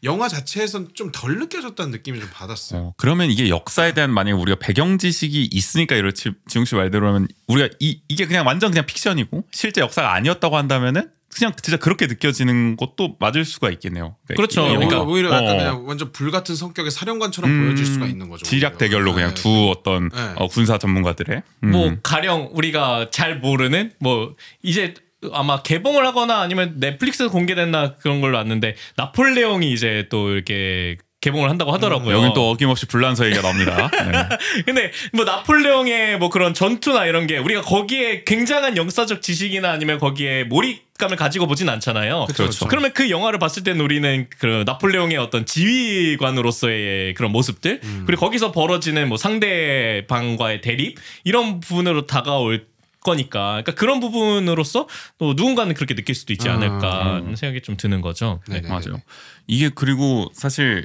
영화 자체에서는 좀 덜 느껴졌다는 느낌을 좀 받았어요. 그러면 이게 역사에 대한 만약에 우리가 배경 지식이 있으니까 이렇지 지웅 씨 말대로면 우리가 이게 그냥 완전 그냥 픽션이고 실제 역사가 아니었다고 한다면은 그냥 진짜 그렇게 느껴지는 것도 맞을 수가 있겠네요. 그렇죠. 그러니까 오히려 약간 그냥 완전 불같은 성격의 사령관처럼 보여질 수가 있는 거죠. 지략 대결로 그냥 두 어떤 군사 전문가들의 뭐 가령 우리가 잘 모르는 뭐 이제 아마 개봉을 하거나 아니면 넷플릭스에서 공개됐나 그런 걸로 아는데 나폴레옹이 이제 또 이렇게 개봉을 한다고 하더라고요. 여긴 또 어김없이 불란서 얘기가 나옵니다. 네. 근데 뭐 나폴레옹의 뭐 그런 전투나 이런 게 우리가 거기에 굉장한 역사적 지식이나 아니면 거기에 몰입감을 가지고 보진 않잖아요. 그렇죠. 그러면 그 영화를 봤을 때는 우리는 그 나폴레옹의 어떤 지휘관으로서의 그런 모습들 그리고 거기서 벌어지는 뭐 상대방과의 대립 이런 부분으로 다가올 거니까 그러니까 그런 부분으로서 또 누군가는 그렇게 느낄 수도 있지 않을까 하는 생각이 좀 드는 거죠. 네. 맞아요. 이게 그리고 사실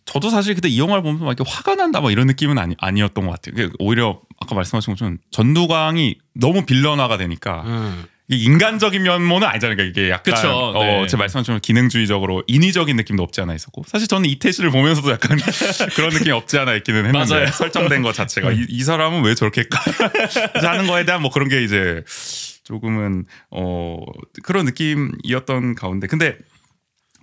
저도 사실 그때 이 영화를 보면서 막 이렇게 화가 난다 막 이런 느낌은 아니었던 것 같아요. 오히려 아까 말씀하신 것처럼 전두광이 너무 빌런화가 되니까 이게 인간적인 면모는 아니잖아요. 그러니까 이게 약간 그쵸, 네. 제 말씀한 것처럼 기능주의적으로 인위적인 느낌도 없지 않아 있었고 사실 저는 이태실을 보면서도 약간 그런 느낌이 없지 않아 있기는 했는데 맞아요. 설정된 것 자체가 이 사람은 왜 저렇게 하는 거에 대한 뭐 그런 게 이제 조금은 그런 느낌이었던 가운데 근데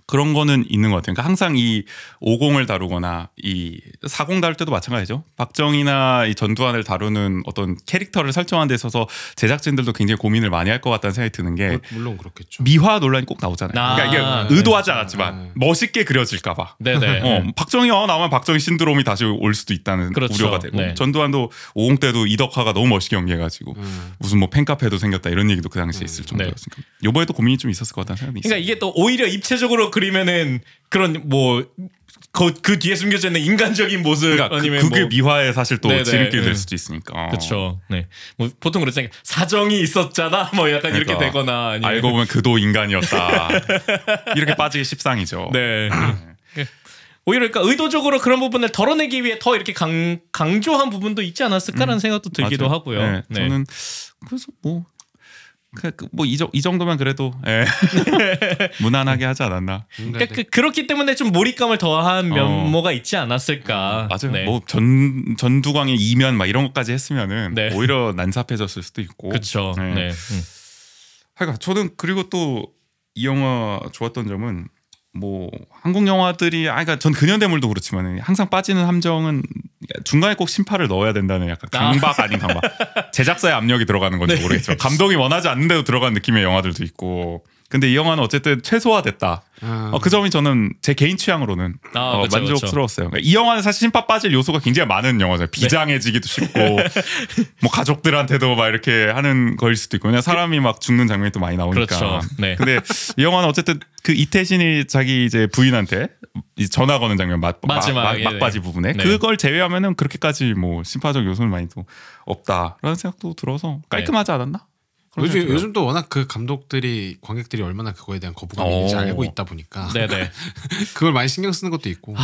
그런 거는 있는 것 같아요. 그러니까 항상 이 50을 다루거나 이 40 다룰 때도 마찬가지죠. 박정희나 이 전두환을 다루는 어떤 캐릭터를 설정하는 데 있어서 제작진들도 굉장히 고민을 많이 할 것 같다는 생각이 드는 게 물론 그렇겠죠. 미화 논란이 꼭 나오잖아요. 그러니까 이게 의도하지 않았지만 멋있게 그려질까 봐. 네네. 박정희 영화 나오면 박정희 신드롬이 다시 올 수도 있다는 그렇죠. 우려가 되고 네. 전두환도 50 때도 이덕화가 너무 멋있게 연기해가지고 무슨 뭐 팬카페도 생겼다 이런 얘기도 그 당시에 있을 정도였으니까 이번에도 고민이 좀 있었을 것 같다는 생각이 있어요. 그러니까 이게 또 오히려 입체적으로 그리면은 그런 뭐 그 뒤에 숨겨져 있는 인간적인 모습 그러니까 아니면 그게 뭐 미화에 사실 또 네네. 지름길이 될 네. 수도 있으니까. 그렇죠. 네. 뭐 보통 그렇잖아요. 사정이 있었잖아. 뭐 약간 그러니까 이렇게 되거나 아니면 알고 보면 그도 인간이었다. 이렇게 빠지기 십상이죠. 네. 오히려 그러니까 의도적으로 그런 부분을 덜어내기 위해 더 이렇게 강조한 부분도 있지 않았을까라는 생각도 들기도 맞아요. 하고요. 네, 네. 저는 그래서 이 정도면 그래도 무난하게 하지 않았나. 그러니까 그렇기 때문에 좀 몰입감을 더한 면모가 있지 않았을까. 맞아요. 네. 뭐 전두광의 이면 막 이런 것까지 했으면은 네. 오히려 난잡해졌을 수도 있고. 그렇죠. 네. 네. 하여간 저는 그리고 또 이 영화 좋았던 점은 뭐 한국 영화들이 그러니까 전 근현대물도 그렇지만 항상 빠지는 함정은 중간에 꼭 심파를 넣어야 된다는 약간 강박 아닌 강박. 제작사의 압력이 들어가는 건지 모르겠죠. 감독이 원하지 않는데도 들어간 느낌의 영화들도 있고. 근데 이 영화는 어쨌든 최소화됐다. 그 점이 저는 제 개인 취향으로는 그쵸, 만족스러웠어요. 그러니까 이 영화는 사실 심파 빠질 요소가 굉장히 많은 영화잖아요. 비장해지기도 쉽고 뭐 가족들한테도 막 이렇게 하는 거일 수도 있고 그냥 사람이 막 죽는 장면이 또 많이 나오니까. 그렇죠. 네. 근데 이 영화는 어쨌든 그 이태신이 자기 이제 부인한테 전화 거는 장면 막바지 부분에 네. 그걸 제외하면은 그렇게까지 뭐 심파적 요소는 많이 또 없다라는 생각도 들어서 깔끔하지 않았나? 요즘 또 워낙 그 감독들이 관객들이 얼마나 그거에 대한 거부감이 있는지 알고 있다 보니까 네네. 그걸 많이 신경 쓰는 것도 있고.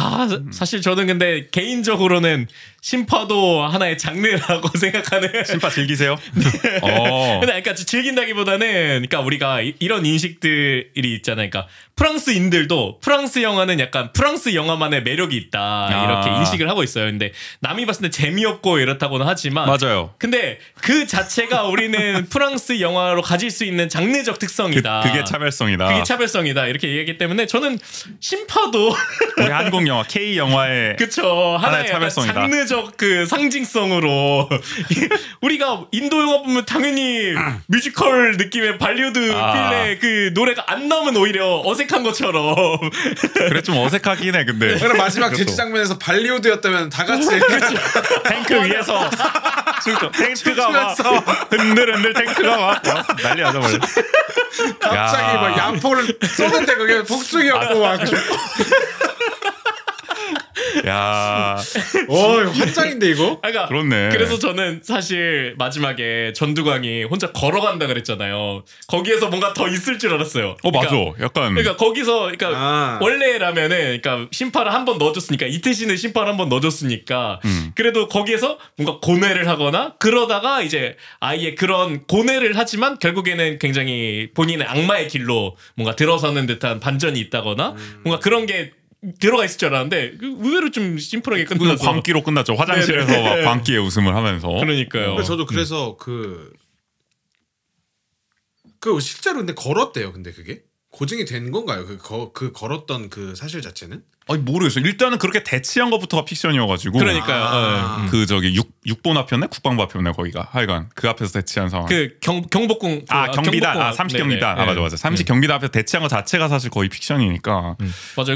사실 저는 근데 개인적으로는 심파도 하나의 장르라고 생각하는. 심파 즐기세요? 근데 그러니까 즐긴다기보다는 그러니까 우리가 이런 인식들이 있잖아요. 그러니까 프랑스인들도 프랑스 영화는 약간 프랑스 영화만의 매력이 있다 이렇게 인식을 하고 있어요. 근데 남이 봤을 때 재미없고 이렇다고는 하지만 맞아요. 근데 그 자체가 우리는 프랑스 영화로 가질 수 있는 장르적 특성이다. 그게 차별성이다. 그게 차별성이다. 이렇게 얘기하기 때문에 저는 심파도 우리 한국 영화 K 영화의 그쵸 하나의 차별성이다. 장르적 그 상징성으로 우리가 인도 영화 보면 당연히 뮤지컬 느낌의 발리우드 필의 그 노래가 안 나오면 오히려 어색한 것처럼 그래 좀 어색하긴 해 근데 그럼 마지막 대치 장면에서 발리우드였다면 다 같이 탱크 위에서 탱크가 막 흔들흔들 탱크가 막 난리 나죠 원래. 갑자기 막 양포를 쏘는데 그게 폭죽이었고 막. 야, 환장인데 이거? 그러니까 그렇네. 그래서 저는 사실 마지막에 전두광이 혼자 걸어간다 그랬잖아요. 거기에서 뭔가 더 있을 줄 알았어요. 맞아. 약간 그러니까 거기서 그러니까 원래라면은 그러니까 심파를 한 번 넣어줬으니까 이태신은 심파를 한 번 넣어줬으니까 그래도 거기에서 뭔가 고뇌를 하거나 그러다가 이제 아예 그런 고뇌를 하지만 결국에는 굉장히 본인의 악마의 길로 뭔가 들어서는 듯한 반전이 있다거나 뭔가 그런 게 들어가 있을 줄 알았는데 의외로 좀 심플하게 끝나서 광기로 끝났죠. 화장실에서 막 광기의 웃음을 하면서. 그러니까요. 저도 그래서 그 실제로 근데 걸었대요. 근데 그게 고증이 된 건가요? 그 걸었던 그 사실 자체는? 아니 모르겠어요. 일단은 그렇게 대치한 것부터가 픽션이어가지고. 그러니까요. 그 저기 육본 앞이었네, 국방부 앞이었네 거기가. 하여간 그 앞에서 대치한 상황. 그 경복궁 경비단, 삼식 경비단. 맞아. 삼식 경비단 앞에서 대치한 거 자체가 사실 거의 픽션이니까. 맞아요.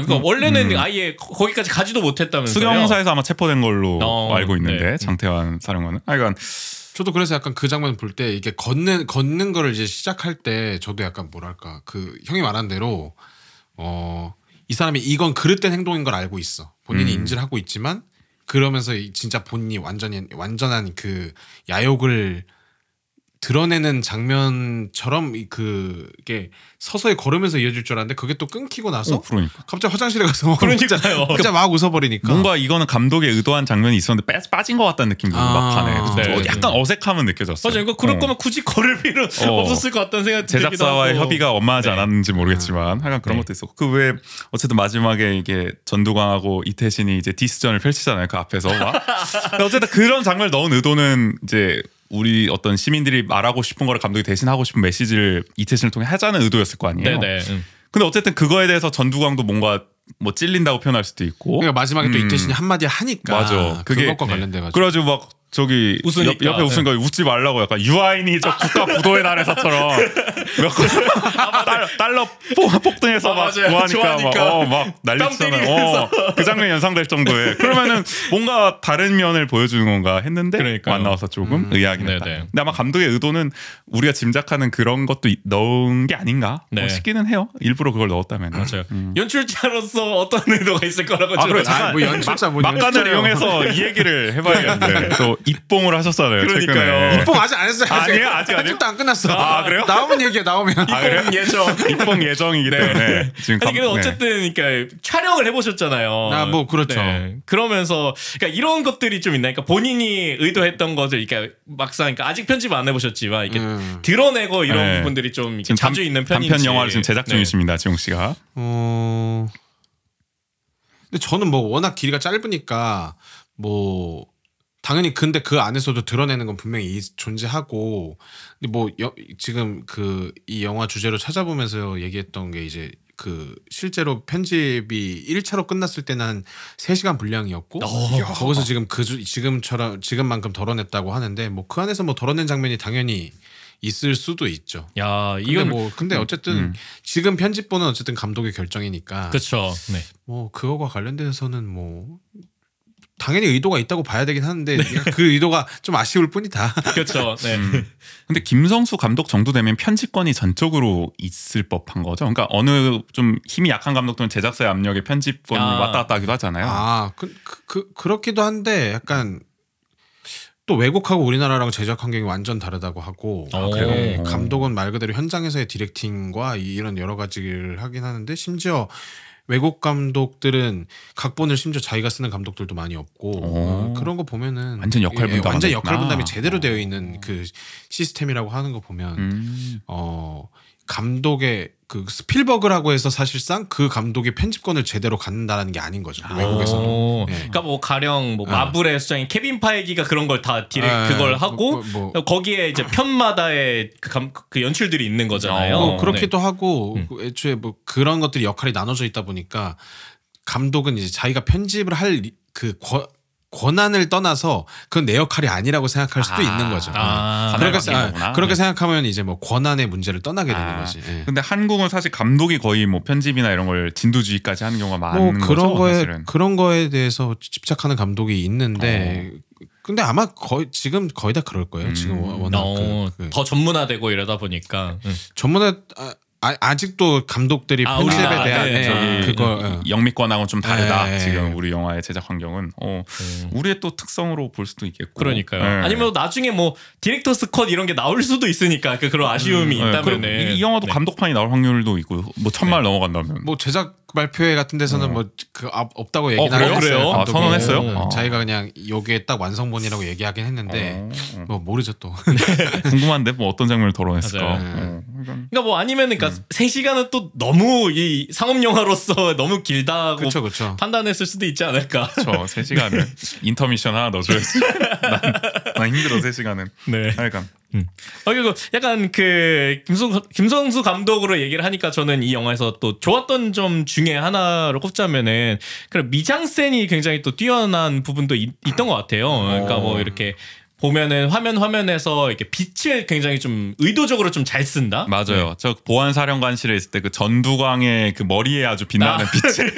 그러니까 원래는 아예 거기까지 가지도 못했다면서요. 수경사에서 아마 체포된 걸로 알고 있는데 네. 장태환 사령관은. 하여간 저도 그래서 약간 그 장면 볼 때 이게 걷는 거를 이제 시작할 때 저도 약간 뭐랄까 그 형이 말한 대로 이 사람이 이건 그릇된 행동인 걸 알고 있어. 본인이 인지를 하고 있지만 그러면서 진짜 본인이 완전한 그 야욕을 드러내는 장면처럼 그게 서서히 걸으면서 이어질 줄 알았는데 그게 또 끊기고 나서 그러니까. 갑자기 화장실에 가서 그러니까요. 진짜 막 웃어버리니까 뭔가 이거는 감독의 의도한 장면이 있었는데 빠진 것 같다는 느낌도 막하네. 네. 약간 어색함은 느껴졌어요. 맞아요. 그럴 거면 굳이 걸을 필요 없었을 것 같다는 생각이 들기도 하고. 제작사와의 협의가 원만하지 않았는지 모르겠지만 하여간 그런 네. 것도 있었고 그 외에 어쨌든 마지막에 이게 전두광하고 이태신이 이제 디스전을 펼치잖아요. 그 앞에서 막. 근데 어쨌든 그런 장면을 넣은 의도는 이제 우리 어떤 시민들이 말하고 싶은 거를 감독이 대신 하고 싶은 메시지를 이태신을 통해 하자는 의도였을 거 아니에요. 네네. 근데 어쨌든 그거에 대해서 전두광도 뭔가 뭐 찔린다고 표현할 수도 있고. 그러니까 마지막에 또 이태신이 한마디 하니까 맞아. 그것과 관련돼가지고 그래가지고 막 저기 웃으니까. 옆에 웃으니까 웃지 말라고 약간 유아인이 저 국가 부도의 날에서처럼 달러 폭등해서 막 맞아요. 좋아하니까 막 난리치잖아요. 그 장면이 연상될 정도에 그러면은 뭔가 다른 면을 보여주는 건가 했는데 그러니까요. 안 나와서 조금 의아하긴 했다. 네네. 근데 아마 감독의 의도는 우리가 짐작하는 그런 것도 넣은 게 아닌가 네. 싶기는 해요. 일부러 그걸 넣었다면. 맞아요. 연출자로서 어떤 의도가 있을 거라고 아, 그래. 저는 잠깐. 뭐 연출자 뭐 막간을 연출자요. 이용해서 이 얘기를 해봐야겠는데 또 입봉을 하셨잖아요. 그러니까요. 최근에. 입봉 아직 안 했어요. 아니에요? 아직 아니에요? 아직도 안 끝났어. 아, 그래요? 나오면 얘기해 나오면. 그래요? 예정. 입봉 예정이기 때문에 지금 아니 근데 어쨌든 그러니까 촬영을 해보셨잖아요. 아, 뭐 그렇죠. 그러면서 그러니까 이런 것들이 좀 있나. 그러니까 본인이 의도했던 것을 그러니까 막상 그러니까 아직 편집 안 해보셨지만 이렇게 드러내고 이런 네. 부분들이 좀 이렇게 지금 자주 있는 편인지. 단편 영화를 지금 제작 네. 중이십니다, 지용 씨가. 근데 저는 뭐 워낙 길이가 짧으니까 뭐 당연히 근데 그 안에서도 드러내는 건 분명히 존재하고 근데 뭐 지금 그 이 영화 주제로 찾아보면서 얘기했던 게 이제 그 실제로 편집이 1차로 끝났을 때는 한 3시간 분량이었고 거기서 지금만큼 덜어냈다고 하는데 뭐 그 안에서 뭐 덜어낸 장면이 당연히 있을 수도 있죠. 야 근데 이건 뭐 근데 어쨌든 지금 편집본은 어쨌든 감독의 결정이니까 그렇죠. 네. 뭐 그거와 관련돼서는 뭐 당연히 의도가 있다고 봐야 되긴 하는데 그 의도가 좀 아쉬울 뿐이다. 그렇죠. 네. 근데 김성수 감독 정도 되면 편집권이 전적으로 있을 법한 거죠. 그러니까 어느 좀 힘이 약한 감독들은 제작사의 압력에 편집권이 왔다 갔다 하기도 하잖아요. 아, 그렇기도 한데 약간 또 외국하고 우리나라랑 제작 환경이 완전 다르다고 하고 그래요? 감독은 말 그대로 현장에서의 디렉팅과 이런 여러 가지를 하긴 하는데 심지어 외국 감독들은 각본을 심지어 자기가 쓰는 감독들도 많이 없고 그런 거 보면은 완전 역할 분담 완전 역할 분담이 제대로 되어 있는 그 시스템이라고 하는 거 보면 감독의 그 스필버그라고 해서 사실상 그 감독의 편집권을 제대로 갖는다라는 게 아닌 거죠. 외국에서는. 네. 그러니까 뭐 가령 뭐 마블의 수장인 케빈 파이기가 그런 걸 다 그걸 하고 거기에 이제 편마다의 그 연출들이 있는 거잖아요. 그렇기도 하고 애초에 뭐 그런 것들이 역할이 나눠져 있다 보니까 감독은 이제 자기가 편집을 할 그 권한을 떠나서 그건 내 역할이 아니라고 생각할 수도 있는 거죠. 그렇게 생각하면 이제 뭐 권한의 문제를 떠나게 되는 거지. 예. 근데 한국은 사실 감독이 거의 뭐 편집이나 이런 걸 진두지휘까지 하는 경우가 많은 그런 거죠. 사실은. 그런 거에 대해서 집착하는 감독이 있는데 근데 아마 지금 거의 다 그럴 거예요. 지금 워낙 더 전문화되고 이러다 보니까 전문화 아직도 감독들이 편집에 대한 그거 영미권하고는 좀 다르다. 네. 지금 우리 영화의 제작 환경은 우리의 또 특성으로 볼 수도 있겠고. 그러니까요. 네. 아니면 나중에 뭐 디렉터스 컷 이런 게 나올 수도 있으니까 그런 아쉬움이 있다면 이 영화도 감독판이 나올 확률도 있고 뭐 1000만 넘어간다면 뭐 제작 발표회 같은 데서는 뭐 없다고 얘기는 그래요? 했어요. 선언했어요? 자기가 그냥 요게 딱 완성본이라고 얘기하긴 했는데 뭐 모르죠 또. 궁금한데 뭐 어떤 장면을 덜어냈을까. 그러니까 뭐 아니면은 그러니까 3시간은 또 너무 이 상업 영화로서 너무 길다고 그쵸. 판단했을 수도 있지 않을까. 그렇죠. 3시간은 인터미션 하나 넣어줘야지. 난 힘들어 3시간은. 네. 하여간 그리고 약간 그 김성수 감독으로 얘기를 하니까 저는 이 영화에서 또 좋았던 점 중에 하나를 꼽자면은 그런 미장센이 굉장히 또 뛰어난 부분도 있던 것 같아요. 그러니까 뭐 이렇게 보면은 화면에서 이렇게 빛을 굉장히 좀 의도적으로 좀 잘 쓴다. 맞아요. 저 보안사령관실에 있을 때 그 전두광의 그 머리에 아주 빛나는 빛이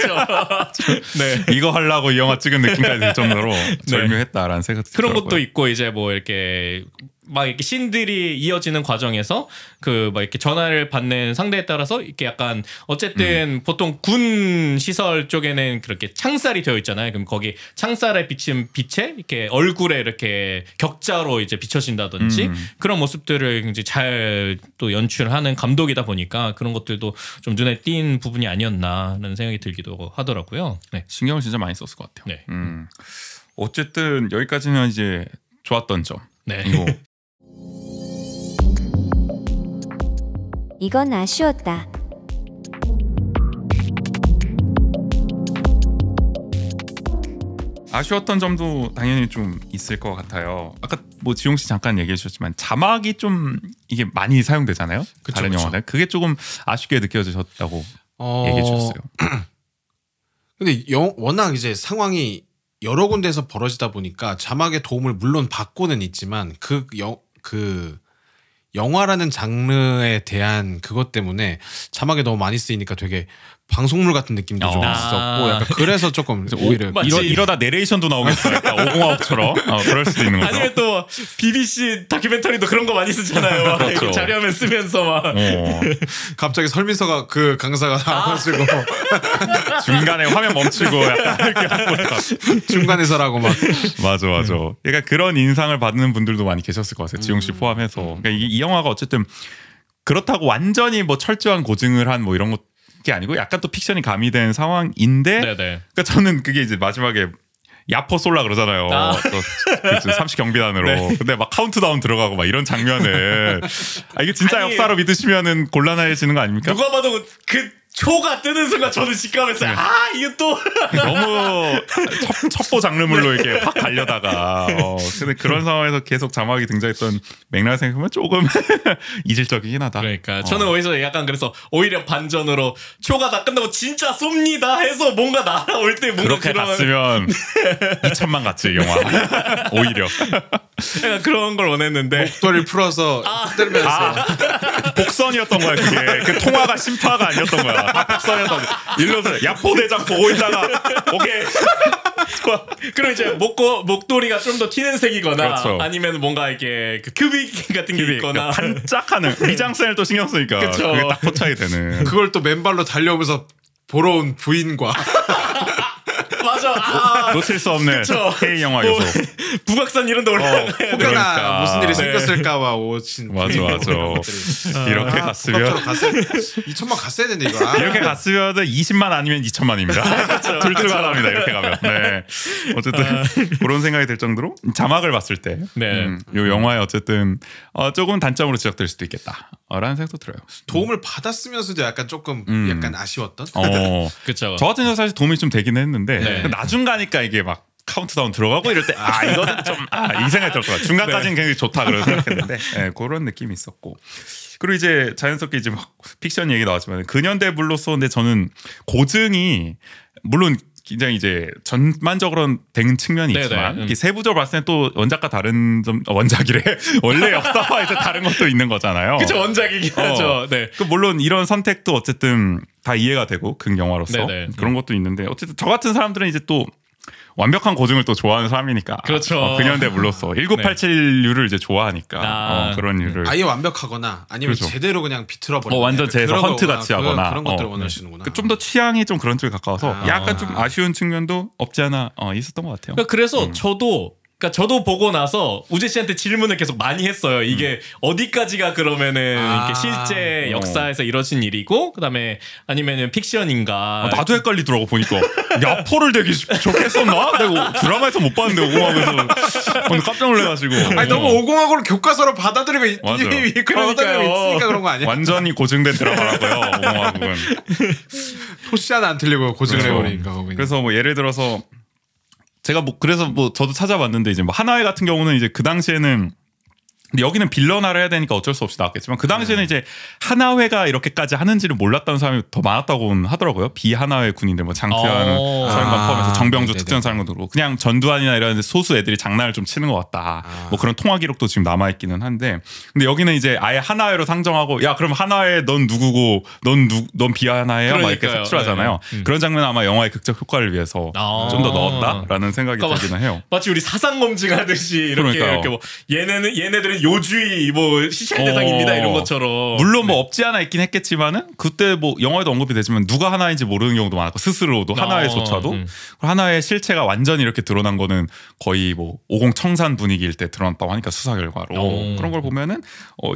네. 이거 하려고 이 영화 찍은 느낌까지 들 정도로 절묘했다라는 생각이 그런 들더라고요. 것도 있고 이제 뭐 이렇게 막 이렇게 씬들이 이어지는 과정에서 그 막 이렇게 전화를 받는 상대에 따라서 이렇게 약간 어쨌든 보통 군 시설 쪽에는 그렇게 창살이 되어 있잖아요. 그럼 거기 창살에 비친 빛에 이렇게 얼굴에 이렇게 격자로 이제 비춰진다든지 그런 모습들을 굉장히 잘 또 연출하는 감독이다 보니까 그런 것들도 좀 눈에 띈 부분이 아니었나라는 생각이 들기도 하더라고요. 네. 신경을 진짜 많이 썼을 것 같아요. 네. 어쨌든 여기까지는 이제 좋았던 점. 네. 이거 이건 아쉬웠다. 아쉬웠던 점도 당연히 좀 있을 것 같아요. 아까 뭐 지용 씨 잠깐 얘기해 주셨지만 자막이 좀 이게 많이 사용되잖아요. 그쵸, 다른 그쵸. 영화들 그게 조금 아쉽게 느껴지셨다고 얘기해 주셨어요. 근데 워낙 이제 상황이 여러 군데에서 벌어지다 보니까 자막의 도움을 물론 받고는 있지만 그 영화라는 장르에 대한 그것 때문에 자막이 너무 많이 쓰이니까 되게 방송물 같은 느낌도 좀 아. 있었고 약간 그래서 조금 오히려 맞지. 이러다 내레이션도 나오겠어요. 약간 오공화국처럼 그럴 수도 있는 거죠. 아니면 또 BBC 다큐멘터리도 그런 거 많이 쓰잖아요. 그렇죠. 자료화면 쓰면서 막 갑자기 설민서가 그 강사가 나와가지고 중간에 화면 멈추고 약간 이렇게 중간에서라고 막 맞아. 그러니까 그런 인상을 받는 분들도 많이 계셨을 것 같아요. 지용 씨 포함해서. 그러니까 이 영화가 어쨌든 그렇다고 완전히 뭐 철저한 고증을 한 뭐 이런 게 아니고 약간 또 픽션이 가미된 상황인데, 네네. 그러니까 저는 그게 이제 마지막에 야포 쏠라 그러잖아요. 또 30경비단으로. 네. 근데 막 카운트다운 들어가고 막 이런 장면을 이게 진짜 아니, 역사로 믿으시면은 곤란해지는 거 아닙니까? 누가 봐도 그 초가 뜨는 순간 저는 직감했어요. 아 이게 또 너무 첩보 장르물로 이렇게 확 가려다가 근데 그런 상황에서 계속 자막이 등장했던 맥락을 생각하면 조금 이질적이긴 하다. 그러니까 저는 오히려 약간 그래서 오히려 반전으로 초가 다 끝나고 진짜 쏩니다 해서 뭔가 날아올 때 뭔가 그렇게 갔으면 2천만 갔지 영화. 오히려 약간 그런 걸 원했는데 목도리를 풀어서 흔들면서 복선이었던 거야 그게. 그 통화가 심파가 아니었던 거야. 다 복선이었던 거야. 일로서 야포대장 보고 있다가 오케이. 그럼 이제 목도리가 좀 더 튀는 색이거나 그렇죠. 아니면 뭔가 이렇게 그 큐빅 같은 게 있거나 반짝하는 미장센을 또 신경 쓰니까 그쵸. 그게 딱 포착이 되는. 그걸 또 맨발로 달려오면서 보러 온 부인과 맞아. 놓칠 수 없는 그쵸. K 영화 요소. 북악산 이런 데 올라가. 혹여나 그러니까. 무슨 일이 네. 생겼을까봐 오신 맞아. 이렇게 갔으면 2천만 갔어야 되는데 이거. 이렇게 갔으면 20만 아니면 2천만입니다. 둘둘 하나입니다. 이렇게 가면. 네. 어쨌든 그런 생각이 들 정도로 자막을 봤을 때, 네. 이 영화에 어쨌든 조금 단점으로 지적될 수도 있겠다라는 생각도 들어요. 도움을 받았으면서도 약간 조금 약간 아쉬웠던. 그렇죠. 저 같은 경우 사실 도움이 좀 되긴 했는데 네. 나중 가니까 이게 막 카운트다운 들어가고 이럴 때 이거는 좀 이 생각이 들었어요. 중간까지는 굉장히 좋다 그런 생각했는데 그런 느낌이 있었고. 그리고 이제 자연스럽게 이제 막 픽션 얘기 나왔지만 근현대물로서 근데 저는 고증이 물론 굉장히 이제 전반적으로는 된 측면이 네네. 있지만 이렇게 세부적으로 봤을 때 또 원작과 다른 점 원작이래 원래 역사와 이제 다른 것도 있는 거잖아요. 그쵸 원작이긴 하죠. 네. 그 물론 이런 선택도 어쨌든 다 이해가 되고 극 영화로서 네네. 그런 것도 있는데 어쨌든 저 같은 사람들은 이제 또 완벽한 고증을 또 좋아하는 사람이니까 그렇죠. 근현대물로서 1987류를 이제 좋아하니까 그런 류를 아예 완벽하거나 아니면 그렇죠. 제대로 그냥 비틀어버려. 완전 제에서 헌트 같이 하거나 그런 것들을 원하시는구나. 좀 더 취향이 좀 그런 쪽에 가까워서 약간 좀 아쉬운 측면도 없지 않아 있었던 것 같아요. 그래서 저도 보고 나서 우재 씨한테 질문을 계속 많이 했어요. 이게 어디까지가 그러면은 이렇게 실제 역사에서 이뤄진 일이고, 그다음에 아니면은 픽션인가? 나도 헷갈리더라고 보니까 야포를 되게 좋겠었나? 내가 드라마에서 못 봤는데 오공하면서 오늘 깜짝 놀래가지고. 아니 너무 오공학으로 교과서로 받아들이고 맞아. 받아들이고 있으니까 그런 거 아니야? 완전히 고증된 드라마라고요. 오공화국은. 토시 하나 안 틀리고 고증을 그렇죠. 해버리니까 거기. 그래서 뭐 예를 들어서 제가 그래서 저도 찾아봤는데 이제 뭐 하나회 같은 경우는 이제 그 당시에는 근데 여기는 빌런화를 해야 되니까 어쩔 수 없이 나왔겠지만 그 당시에는 이제 하나회가 이렇게까지 하는지를 몰랐다는 사람이 더 많았다고 하더라고요. 비하나회 군인들 뭐 장태환 사령관 포함해서 정병주 특전사령관 도 그냥 전두환이나 이런 소수 애들이 장난을 좀 치는 것 같다. 뭐 그런 통화 기록도 지금 남아 있기는 한데 근데 여기는 이제 아예 하나회로 상정하고 야 그럼 하나회 넌 누구고 넌 비하나회야 막 이렇게 색출하잖아요. 그런 장면 아마 영화의 극적 효과를 위해서 좀 더 넣었다라는 생각이 들기는 해요. 마치 우리 사상 검증하듯이 이렇게 뭐 얘네들은 요주의 뭐 시찰 대상입니다 이런 것처럼 물론 뭐 없지 않아 있긴 했겠지만은 그때 뭐 영화에도 언급이 되지만 누가 하나인지 모르는 경우도 많았고 스스로도 하나회조차도 하나회 실체가 완전히 이렇게 드러난 거는 거의 뭐 50 청산 분위기일 때 드러났다고 하니까 수사 결과로 그런 걸 보면은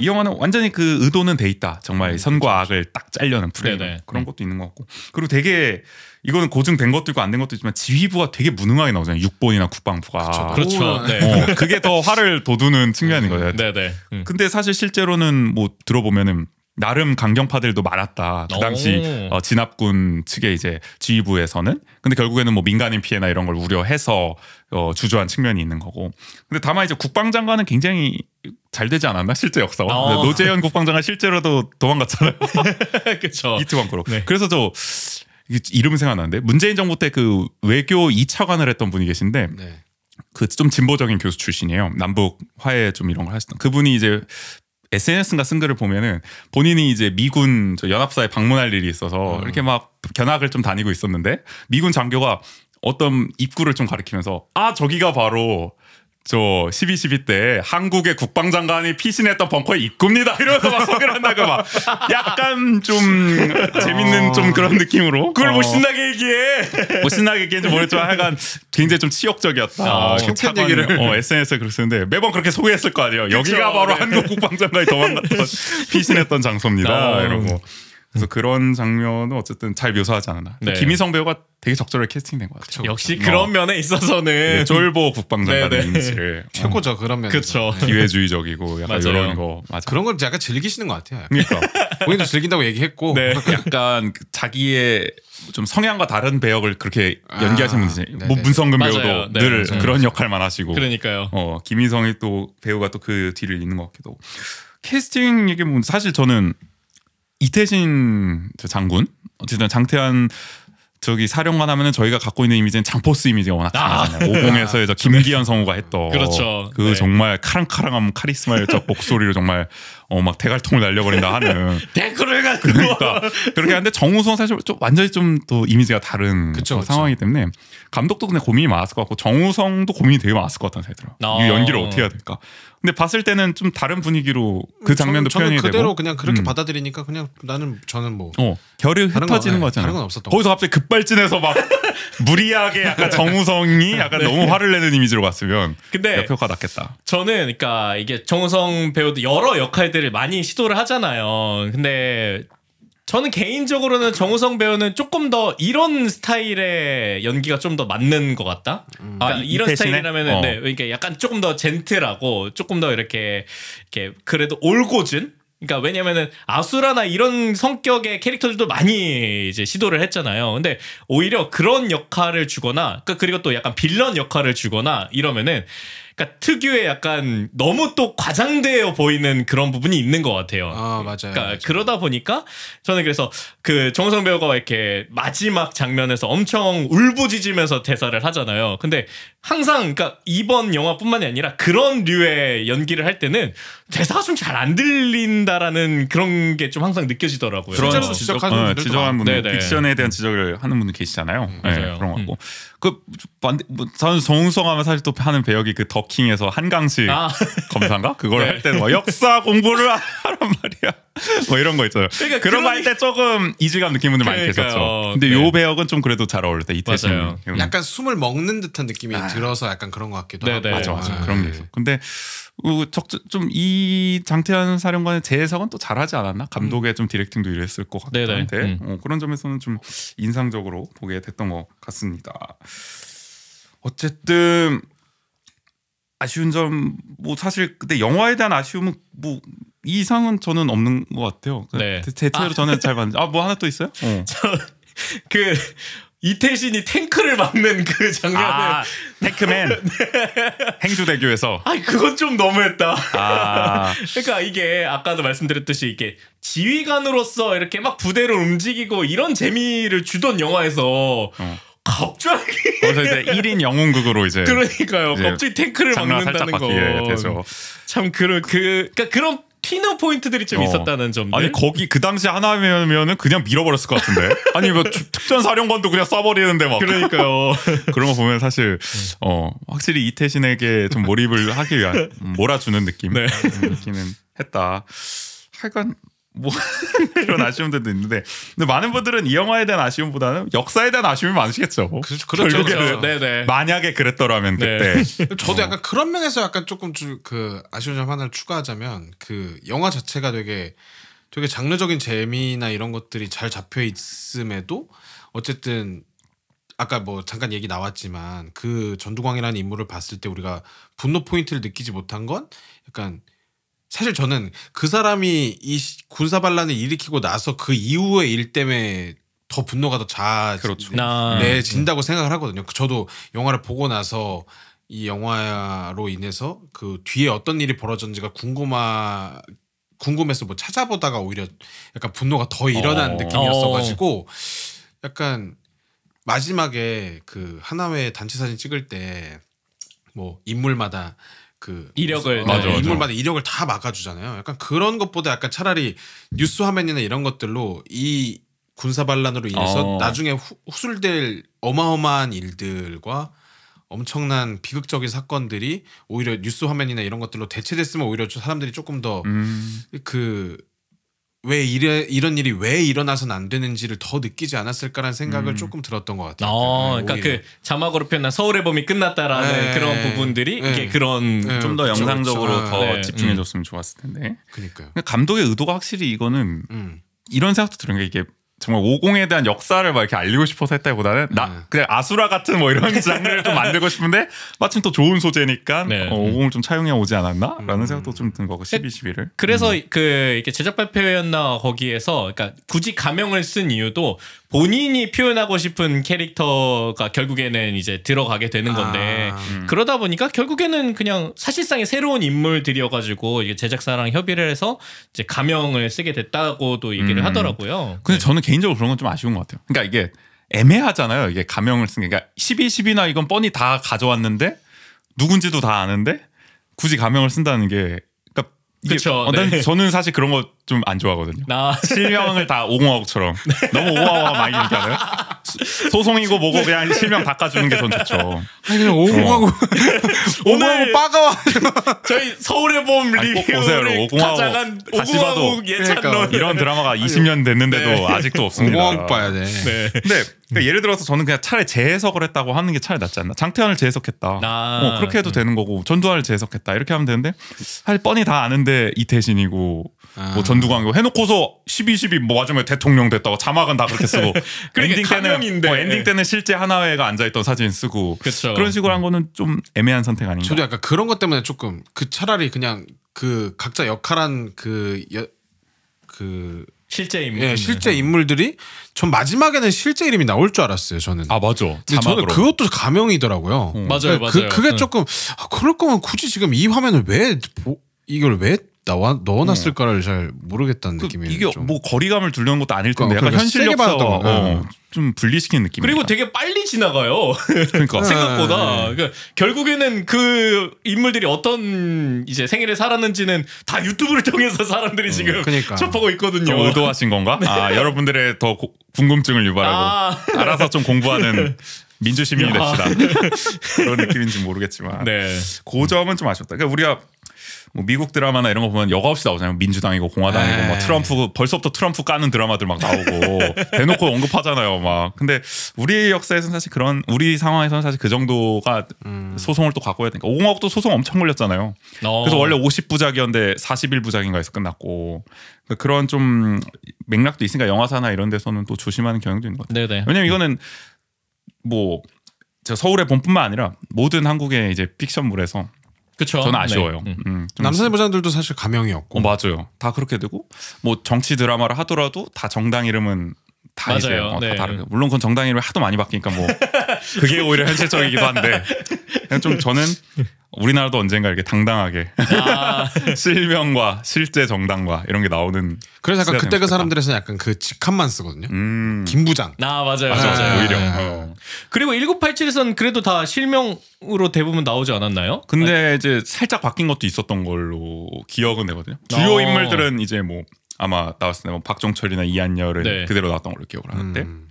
이 영화는 완전히 그 의도는 돼 있다. 정말 선과 악을 딱 잘려는 프레임 그런 것도 있는 것 같고 그리고 되게 이거는 고증된 것도 있고 안 된 것도 있지만 지휘부가 되게 무능하게 나오잖아요. 육본이나 국방부가. 그렇죠. 네. 그게 더 화를 돋우는 측면인 거예요. 네네. 근데 사실 실제로는 뭐 들어보면은 나름 강경파들도 많았다. 그 당시 진압군 측의 이제 지휘부에서는. 근데 결국에는 뭐 민간인 피해나 이런 걸 우려해서 주저한 측면이 있는 거고. 근데 다만 이제 국방장관은 굉장히 잘 되지 않았나 실제 역사가. 노재현 국방장관 실제로도 도망갔잖아요. 그렇죠. 이트광구로. 네. 그래서 저 이름이 생각나는데 문재인 정부 때 그 외교 2차관을 했던 분이 계신데 그 좀 진보적인 교수 출신이에요. 남북 화해 좀 이런 걸 하시던 그분이 이제 SNS인가 쓴 글을 보면은 본인이 이제 미군 연합사에 방문할 일이 있어서 이렇게 막 견학을 좀 다니고 있었는데 미군 장교가 어떤 입구를 좀 가리키면서 저기가 바로 저 12.12 때 한국의 국방장관이 피신했던 벙커의 입구입니다. 이러면서 막 소개를 한다고 막 약간 좀 재밌는 좀 그런 느낌으로 그걸 뭐 신나게 얘기해. 뭐 신나게 얘기했는지 모르겠지만 하여간 굉장히 좀 치욕적이었다. 창피한 얘기를 SNS에 그렇게 쓰는데 매번 그렇게 소개했을 거 아니에요. 여기가 바로 한국 국방장관이 도망갔던 피신했던 장소입니다. 이러고. 그래서 그런 장면은 어쨌든 잘 묘사하지 않았나. 김희성 배우가 되게 적절하게 캐스팅된 것 같아요. 역시 그런 면에 있어서는 쫄보 국방장관의 이미지를 최고죠 그런 면. 그렇죠. 기회주의적이고 약간 맞아요. 이런 거 맞아. 그런 걸 약간 즐기시는 것 같아요. 그러니까 본인도 즐긴다고 얘기했고. 약간 자기의 좀 성향과 다른 배역을 그렇게 연기하시는 분이지. 뭐 문성근 맞아요. 배우도 네, 늘 맞아요. 그런 역할만 하시고. 그러니까요. 김희성이 또 배우가 또 그 뒤를 잇는 것 같기도 하고. 캐스팅 얘기 보면 사실 저는 이태신 장군 어쨌든 장태환 저기 사령관 하면은 저희가 갖고 있는 이미지는 장포스 이미지가 워낙 강하잖아요. 50에서의 저 김기현 성우가 했던 그렇죠. 그 정말 카랑카랑한 카리스마적 목소리로 정말 막 대갈통을 날려버린다 하는 댓글을 가지고 그러니까 그렇게 하는데 정우성 사실 좀 완전히 좀 또 이미지가 다른 그쵸. 상황이기 때문에 감독도 근데 고민이 많았을 것 같고 정우성도 고민이 되게 많았을 것 같다는 생각이 들어요. 이 연기를 어떻게 해야 될까? 근데 봤을 때는 좀 다른 분위기로 그 장면도 저는 표현이 그대로 되고 그냥 그렇게 받아들이니까 그냥 저는 뭐 결이 흩어지는 거잖아요. 다른 건 없었던 거기서 갑자기 급발진해서 막 무리하게 약간 정우성이 약간 너무 화를 내는 이미지로 갔으면 근데 역효과 낫겠다. 저는 그러니까 이게 정우성 배우도 여러 역할들을 많이 시도를 하잖아요. 근데 저는 개인적으로는 정우성 배우는 조금 더 이런 스타일의 연기가 좀 더 맞는 것 같다. 그러니까 이런 이태신의? 스타일이라면은 네, 그러니까 약간 조금 더 젠틀하고 조금 더 이렇게 그래도 올고준. 그러니까 왜냐면은 아수라나 이런 성격의 캐릭터들도 많이 이제 시도를 했잖아요. 근데 오히려 그런 역할을 주거나 그리고 또 약간 빌런 역할을 주거나 이러면은 그러니까 특유의 약간 너무 또 과장되어 보이는 그런 부분이 있는 것 같아요. 맞아요. 그러니까 맞아요. 그러다 보니까 저는 그래서 그 정우성 배우가 이렇게 마지막 장면에서 엄청 울부짖으면서 대사를 하잖아요. 근데 항상 그러니까 이번 영화뿐만이 아니라 그런 류의 연기를 할 때는 대사가 좀 잘 안 들린다라는 그런 게 좀 항상 느껴지더라고요. 그런 실제로 지적하는 분들도 지적하는 분들, 네네. 픽션에 대한 지적을 하는 분들 계시잖아요. 맞아요. 그런 거 같고 저는 정우성 하면 사실 또 하는 배역이 그 더킹에서 한강식 검사인가 그걸 할 때는 막 역사 공부를 하란 말이야. 뭐 이런 거 있잖아요. 그러니까 그런 거 할 때 조금 이질감 느낀 분들 많이 계셨죠. 근데 요 배역은 좀 그래도 잘 어울렸다. 이태신. 맞아요. 약간 숨을 먹는 듯한 느낌이 들어서 약간 그런 것 같기도 하고. 네네. 맞아. 그런 게 있어. 근데 좀 이 장태환 사령관의 재해석은 또 잘하지 않았나? 감독의 좀 디렉팅도 이랬을 것 같긴 네네. 한데 그런 점에서는 좀 인상적으로 보게 됐던 것 같습니다. 어쨌든 아쉬운 점 뭐 사실 근데 영화에 대한 아쉬움은 뭐 이 이상은 저는 없는 것 같아요. 네. 대체로 저는 잘 봤는데 뭐 하나 또 있어요? 이태신이 탱크를 막는 그 장면을 탱크맨 행주대교에서 그건 좀 너무했다. 아 그러니까 이게 아까도 말씀드렸듯이 이게 지휘관으로서 이렇게 막 부대를 움직이고 이런 재미를 주던 영화에서 갑자기 거기서 이제 1인 영웅극으로 이제 그러니까요. 이제 갑자기 탱크를 장르가 살짝 막는다는 거. 바뀌게 되죠. 참 그러니까 그런 튀는 포인트들이 좀 있었다는 점들. 아니 거기 그 당시 하나면은 그냥 밀어버렸을 것 같은데. 아니 뭐 특전 사령관도 그냥 쏴버리는데 막. 그러니까요. 그런 거 보면 사실 확실히 이태신에게 좀 몰입을 하기 위한 몰아주는 느낌이기는 했다. 하여간 뭐 그런 아쉬움들도 있는데, 근데 많은 분들은 이 영화에 대한 아쉬움보다는 역사에 대한 아쉬움이 많으시겠죠. 그렇죠. 네네. 만약에 그랬더라면 그때. 저도 약간 그런 면에서 약간 조금 그 아쉬운 점 하나를 추가하자면 그 영화 자체가 되게 장르적인 재미나 이런 것들이 잘 잡혀 있음에도 어쨌든 아까 뭐 잠깐 얘기 나왔지만 그 전두광이라는 인물을 봤을 때 우리가 분노 포인트를 느끼지 못한 건 약간 사실 저는 그 사람이 이 군사 반란을 일으키고 나서 그 이후의 일 때문에 더 분노가 더 그렇죠. 내진다고 생각을 하거든요. 저도 영화를 보고 나서 이 영화로 인해서 그 뒤에 어떤 일이 벌어졌는지가 궁금해서 뭐 찾아보다가 오히려 약간 분노가 더 일어난 느낌이었어가지고 약간 마지막에 그 하나회 단체 사진 찍을 때 뭐 인물마다 그 이력을 인물마다 이력을 다 막아주잖아요. 약간 그런 것보다 약간 차라리 뉴스 화면이나 이런 것들로 이 군사 반란으로 인해서 나중에 후술될 어마어마한 일들과 엄청난 비극적인 사건들이 오히려 뉴스 화면이나 이런 것들로 대체됐으면 오히려 사람들이 조금 더 그 왜 이런 일이 왜 일어나서는 안 되는지를 더 느끼지 않았을까라는 생각을 조금 들었던 것 같아요. 그러니까 그 자막으로 표현한 서울의 봄이 끝났다라는 그런 부분들이 이게 그런 좀 더 영상적으로 그렇죠. 더 집중해줬으면 좋았을 텐데. 그러니까요. 감독의 의도가 확실히 이거는 이런 생각도 드는 게 이게 정말 50에 대한 역사를 막 이렇게 알리고 싶어서 했다기보다는 그냥 아수라 같은 뭐 이런 장르를 좀 만들고 싶은데 마침 또 좋은 소재니까 50을 좀 차용해 오지 않았나라는 생각도 좀 든 거고 12.12를. 그래서 그 이렇게 제작 발표회였나 거기에서 그러니까 굳이 가명을 쓴 이유도 본인이 표현하고 싶은 캐릭터가 결국에는 이제 들어가게 되는 건데 그러다 보니까 결국에는 그냥 사실상의 새로운 인물들이어가지고 이게 제작사랑 협의를 해서 이제 가명을 쓰게 됐다고도 얘기를 하더라고요. 근데 저는 개인적으로 그런 건 좀 아쉬운 것 같아요. 그러니까 이게 애매하잖아요. 이게 가명을 쓴 게. 그러니까 12.12나 이건 뻔히 다 가져왔는데 누군지도 다 아는데 굳이 가명을 쓴다는 게. 그렇죠. 저는 사실 그런 거 좀 안 좋아하거든요. 실명을 다 50화국처럼 너무 50화가 많이 되잖아요. 소송이고 뭐고 그냥 실명 닦아주는 게 전 좋죠. 아니 그냥 50하고 오늘 빠가와 저희 서울의 봄 리뷰를 가장한 50화국 예찬론 이런 드라마가 20년 됐는데도 아직도 없습니다. 50하고 봐야 돼. 근데 그러니까 예를 들어서 저는 그냥 차라리 재해석을 했다고 하는 게 차라리 낫지 않나. 장태환을 재해석했다. 그렇게 해도 되는 거고 전두환을 재해석했다. 이렇게 하면 되는데 사실 뻔히 다 아는데 이태신이고 뭐 전두광이고 해놓고서 12.12 뭐 마지막에 대통령 됐다고 자막은 다 그렇게 쓰고 엔딩 때는 실제 하나회가 앉아있던 사진 쓰고 그런 식으로 한 거는 좀 애매한 선택 아닌가. 저도 약간 그런 것 때문에 조금 그 차라리 그냥 그 각자 역할한 실제 인물, 실제 인물들이 전 마지막에는 실제 이름이 나올 줄 알았어요. 저는. 맞아. 근데 저는 그것도 가명이더라고요. 맞아요. 그게 조금 그럴 거면 굳이 지금 이 화면을 이걸 왜 넣어놨을까를 잘 모르겠다는 느낌이에요. 이게 좀. 뭐 거리감을 두려는 것도 아닐 텐데 약간 그러니까 현실력서 좀 분리시키는 느낌. 그리고 되게 빨리 지나가요. 그러니까 생각보다. 그러니까 결국에는 그 인물들이 어떤 이제 생일을 살았는지는 다 유튜브를 통해서 사람들이 지금 접하고 있거든요. 좀 의도하신 건가? 여러분들의 더 궁금증을 유발하고 알아서 좀 공부하는 민주 시민이 됩시다. 그런 느낌인지 모르겠지만 그 점은 좀 아쉽다. 그러니까 우리가 뭐 미국 드라마나 이런 거 보면 여과 없이 나오잖아요. 민주당이고 공화당이고 뭐 트럼프 벌써부터 트럼프 까는 드라마들 막 나오고 대놓고 언급하잖아요. 막 근데 우리 역사에서는 사실 그런 우리 상황에서는 사실 그 정도가 소송을 또 갖고 해야 되니까 50억도 소송 엄청 걸렸잖아요. 그래서 원래 50부작이었는데 41부작인가 해서 끝났고 그런 좀 맥락도 있으니까 영화사나 이런 데서는 또 조심하는 경향도 있는 것 같아요. 왜냐면 이거는 뭐 서울의 봄뿐만 아니라 모든 한국의 이제 픽션물에서 그쵸. 저는 아쉬워요. 남산의 부장들도 사실 가명이었고. 맞아요. 다 그렇게 되고 뭐 정치 드라마를 하더라도 다 정당 이름은 다 맞아요. 이제 다 네. 다르고 물론 그건 정당 이름이 하도 많이 바뀌니까 뭐 그게 오히려 현실적이기도 한데 그냥 좀 저는 우리나라도 언젠가 이렇게 당당하게 아, 실명과 실제 정당과 이런 게 나오는 그래서 약간 시대가 그때 그 되면 사람들에서는 약간 그 직함만 쓰거든요. 좋겠다. 김부장. 맞아요. 맞아, 맞아요. 오히려. 네. 그리고 1987에서는 그래도 다 실명으로 대부분 나오지 않았나요? 근데 이제 살짝 바뀐 것도 있었던 걸로 기억은 되거든요. 주요 인물들은 이제 뭐 아마 나왔을 때 뭐 박종철이나 이한열은 네. 그대로 나왔던 걸로 기억을 하는데 음.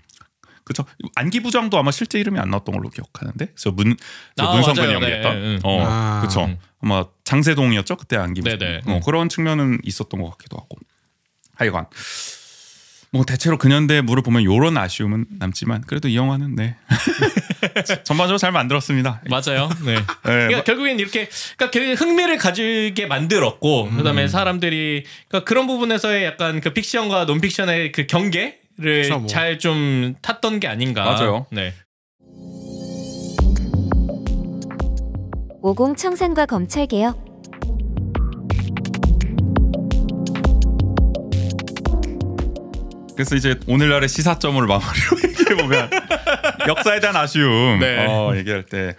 그렇죠. 안기 부장도 아마 실제 이름이 안 나왔던 걸로 기억하는데 저 아, 문성근이 맞아요. 연기했던 네, 그렇죠. 아마 장세동이었죠 그때 안기 부장. 네네. 그런 측면은 있었던 것 같기도 하고 하여간 뭐 대체로 근현대 물을 보면 이런 아쉬움은 남지만 그래도 이 영화는 네 전반적으로 잘 만들었습니다. 맞아요. 네. 네, 그러니까 결국엔 이렇게 그러니까 흥미를 가지게 만들었고 그다음에 사람들이 그러니까 그런 부분에서의 약간 그 픽션과 논픽션의 그 경계를 그쵸, 뭐. 잘 좀 탔던 게 아닌가. 맞아요. 네. 50 청산과 검찰 개혁. 그래서 이제 오늘날의 시사점을 마무리로 얘기해 보면 역사에 대한 아쉬움 네. 얘기할 때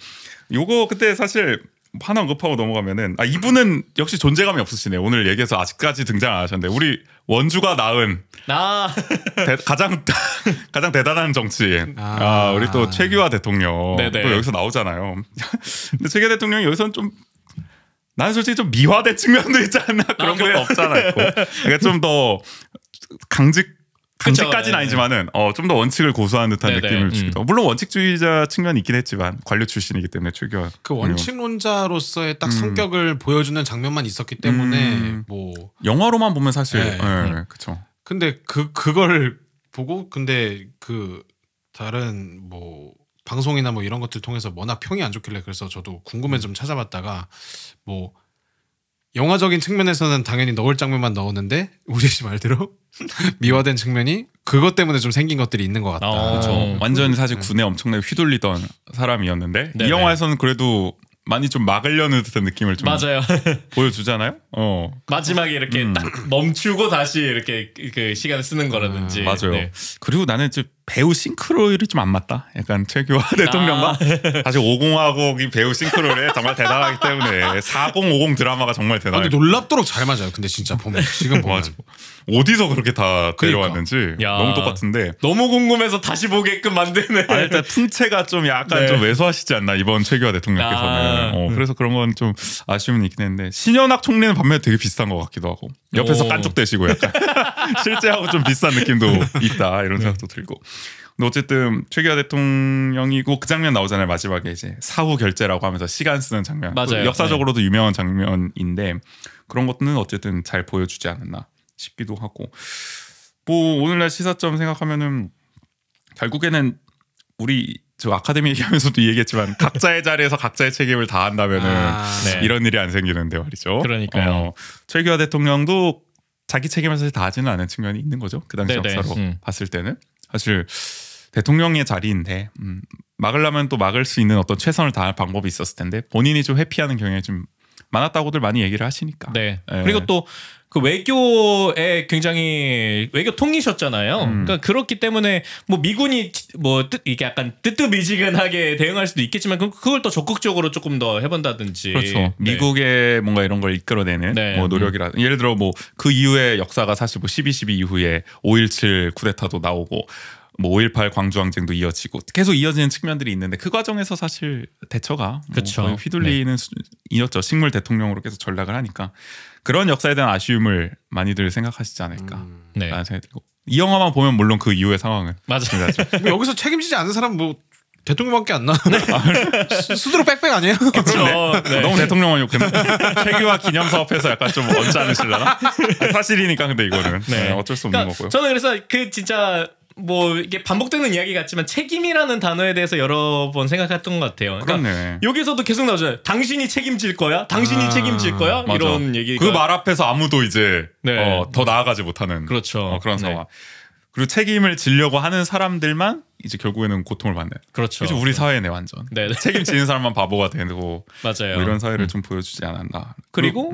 요거 그때 사실 하나 언급하고 넘어가면은 이분은 역시 존재감이 없으시네. 오늘 얘기해서 아직까지 등장 안 하셨는데 우리 원주가 낳은 가장 대단한 정치인 우리 또 최규하 대통령 네네. 또 여기서 나오잖아요. 근데 최규하 대통령이 여기서는 좀 나는 솔직히 좀 미화된 측면도 있지 않나 그런 것도 없잖아요. 그러니까 좀 더 강직까지는 아니지만은 좀 더 원칙을 고수하는 듯한 네네. 느낌을 주기도 하고 물론 원칙주의자 측면이 있긴 했지만 관료 출신이기 때문에 최규하 그 원칙론자로서의 딱 성격을 보여주는 장면만 있었기 때문에 뭐 영화로만 보면 사실 네. 그렇죠. 근데 그걸 보고 근데 그 다른 뭐 방송이나 뭐 이런 것들 통해서 워낙 평이 안 좋길래 그래서 저도 궁금해 좀 찾아봤다가 뭐 영화적인 측면에서는 당연히 넣을 장면만 넣었는데 우리 씨 말대로 미화된 측면이 그것 때문에 좀 생긴 것들이 있는 것 같다. 그렇죠. 완전히 사실 군에 엄청나게 휘둘리던 사람이었는데 네네. 이 영화에서는 그래도 많이 좀 막으려는 듯한 느낌을 좀 맞아요. 보여주잖아요. 마지막에 이렇게 딱 멈추고 다시 이렇게 그 시간을 쓰는 거라든지. 맞아요. 네. 그리고 나는 이제 배우 싱크로율이 좀 안 맞다. 약간 최규하 대통령과 사실 50하고 배우 싱크로율이 정말 대단하기 때문에 4050 드라마가 정말 대단해요. 근데 놀랍도록 잘 맞아요. 근데 진짜 보면 지금 보면 맞아. 어디서 그렇게 다 데려왔는지 야. 너무 똑같은데 너무 궁금해서 다시 보게끔 만드네. 일단 퉁체가 좀 약간 네. 좀 왜소하시지 않나 이번 최규하 대통령께서는 그래서 그런 건 좀 아쉬움은 있긴 했는데 신현악 총리는 반면에 되게 비슷한 것 같기도 하고 옆에서 오. 깐족대시고 약간 실제하고 좀 비슷한 느낌도 있다 이런 생각도 들고 근데 어쨌든 최규하 대통령이고 그 장면 나오잖아요 마지막에 이제 사후 결제라고 하면서 시간 쓰는 장면 맞아요. 역사적으로도 유명한 장면인데 그런 것들은 어쨌든 잘 보여주지 않았나 싶기도 하고 뭐 오늘날 시사점 생각하면은 결국에는 우리 저 아카데미 얘기하면서도 얘기했지만 각자의 자리에서 각자의 책임을 다한다면은 네. 이런 일이 안 생기는데 말이죠. 그러니까요. 최규하 대통령도 자기 책임을 사실 다하지는 않은 측면이 있는 거죠. 그 당시 네네. 역사로 봤을 때는 사실 대통령의 자리인데 막으려면 또 막을 수 있는 어떤 최선을 다할 방법이 있었을 텐데 본인이 좀 회피하는 경향이 좀 많았다고들 많이 얘기를 하시니까. 네. 예. 그리고 또 그 외교에 굉장히 외교통이셨잖아요. 그러니까 그렇기 때문에 뭐 미군이 뭐 이게 약간 뜨뜻미지근하게 대응할 수도 있겠지만 그걸 더 적극적으로 조금 더 해본다든지. 그렇죠. 네. 미국의 뭔가 이런 걸 이끌어내는 네. 뭐 노력이라 예를 들어 뭐 그 이후의 역사가 사실 뭐 12.12 이후에 5.17 쿠데타도 나오고 뭐 5.18 광주항쟁도 이어지고 계속 이어지는 측면들이 있는데 그 과정에서 사실 대처가 그쵸. 뭐 거의 휘둘리는 수준이었죠. 식물 대통령으로 계속 전락을 하니까 그런 역사에 대한 아쉬움을 많이들 생각하시지 않을까 네. 라는 생각이 들고 이 영화만 보면 물론 그 이후의 상황은 맞아요. 뭐 여기서 책임지지 않는 사람 뭐 대통령밖에 안 나. 수두로 빽빽 아니에요? 그렇죠. 네. 너무 대통령만 욕했나? 최규하 기념 사업해서 약간 좀 언짢으실라나? 사실이니까 근데 이거는 네. 어쩔 수 없는 그러니까 거고요. 저는 그래서 그 진짜 뭐 이게 반복되는 이야기 같지만 책임이라는 단어에 대해서 여러 번 생각했던 것 같아요. 그러니까 그렇네. 여기서도 계속 나오잖아요. 당신이 책임질 거야? 당신이 책임질 거야? 맞아. 이런 얘기가 그 말 앞에서 아무도 이제 네. 더 나아가지 못하는 그렇죠. 그런 네. 상황. 그리고 책임을 지려고 하는 사람들만 이제 결국에는 고통을 받는. 그렇죠. 그렇죠. 우리 사회네 완전. 네. 책임지는 사람만 바보가 되고 맞아요. 뭐 이런 사회를 좀 보여주지 않았나. 그리고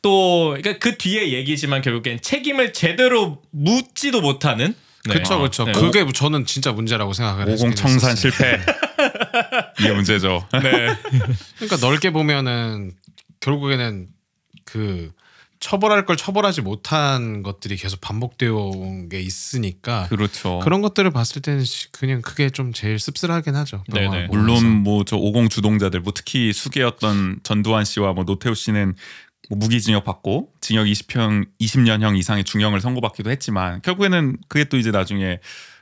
또 그러니까 그 뒤에 얘기지만 결국엔 책임을 제대로 묻지도 못하는 네. 그렇죠. 네. 그게 저는 진짜 문제라고 생각을 했어요. 50 청산 실패 이게 문제죠. 네. 그러니까 넓게 보면은 결국에는 그 처벌할 걸 처벌하지 못한 것들이 계속 반복되어 온 게 있으니까 그렇죠. 그런 것들을 봤을 때는 그냥 그게 좀 제일 씁쓸하긴 하죠. 네네. 물론 뭐 저 50 주동자들 뭐 특히 수계였던 전두환 씨와 뭐 노태우 씨는 뭐 무기징역 받고 징역 20년형 이상의 중형을 선고받기도 했지만 결국에는 그게 또 이제 나중에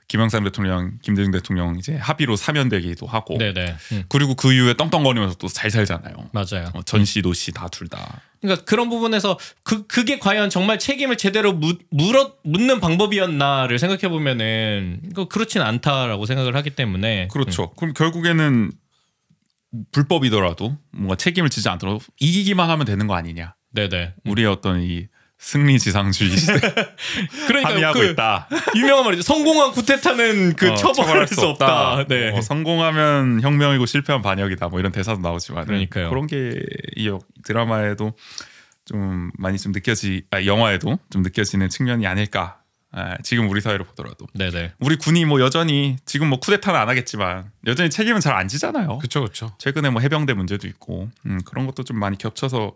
김영삼 대통령, 김대중 대통령 이제 합의로 사면되기도 하고 네네. 그리고 그 이후에 덩덩거리면서 또 잘 살잖아요. 맞아요. 전씨, 노씨 다 둘 다. 그러니까 그런 부분에서 그게 과연 정말 책임을 제대로 묻는 방법이었나를 생각해 보면은 그렇진 않다라고 생각을 하기 때문에 그렇죠. 그럼 결국에는 불법이더라도 뭔가 책임을 지지 않더라도 이기기만 하면 되는 거 아니냐. 네네. 우리의 어떤 이 승리지상주의 시대 그러니까 함의하고 있다. 유명한 말이죠. 성공한 쿠데타는 처벌할 수 없다. 네. 성공하면 혁명이고 실패하면 반역이다. 뭐 이런 대사도 나오지만 그러니까요. 그런 게 이 드라마에도 좀 많이 좀 영화에도 좀 느껴지는 측면이 아닐까. 지금 우리 사회로 보더라도 네네. 우리 군이 뭐 여전히 지금 뭐 쿠데타는 안 하겠지만 여전히 책임은 잘 안 지잖아요. 그렇죠. 최근에 뭐 해병대 문제도 있고 그런 것도 좀 많이 겹쳐서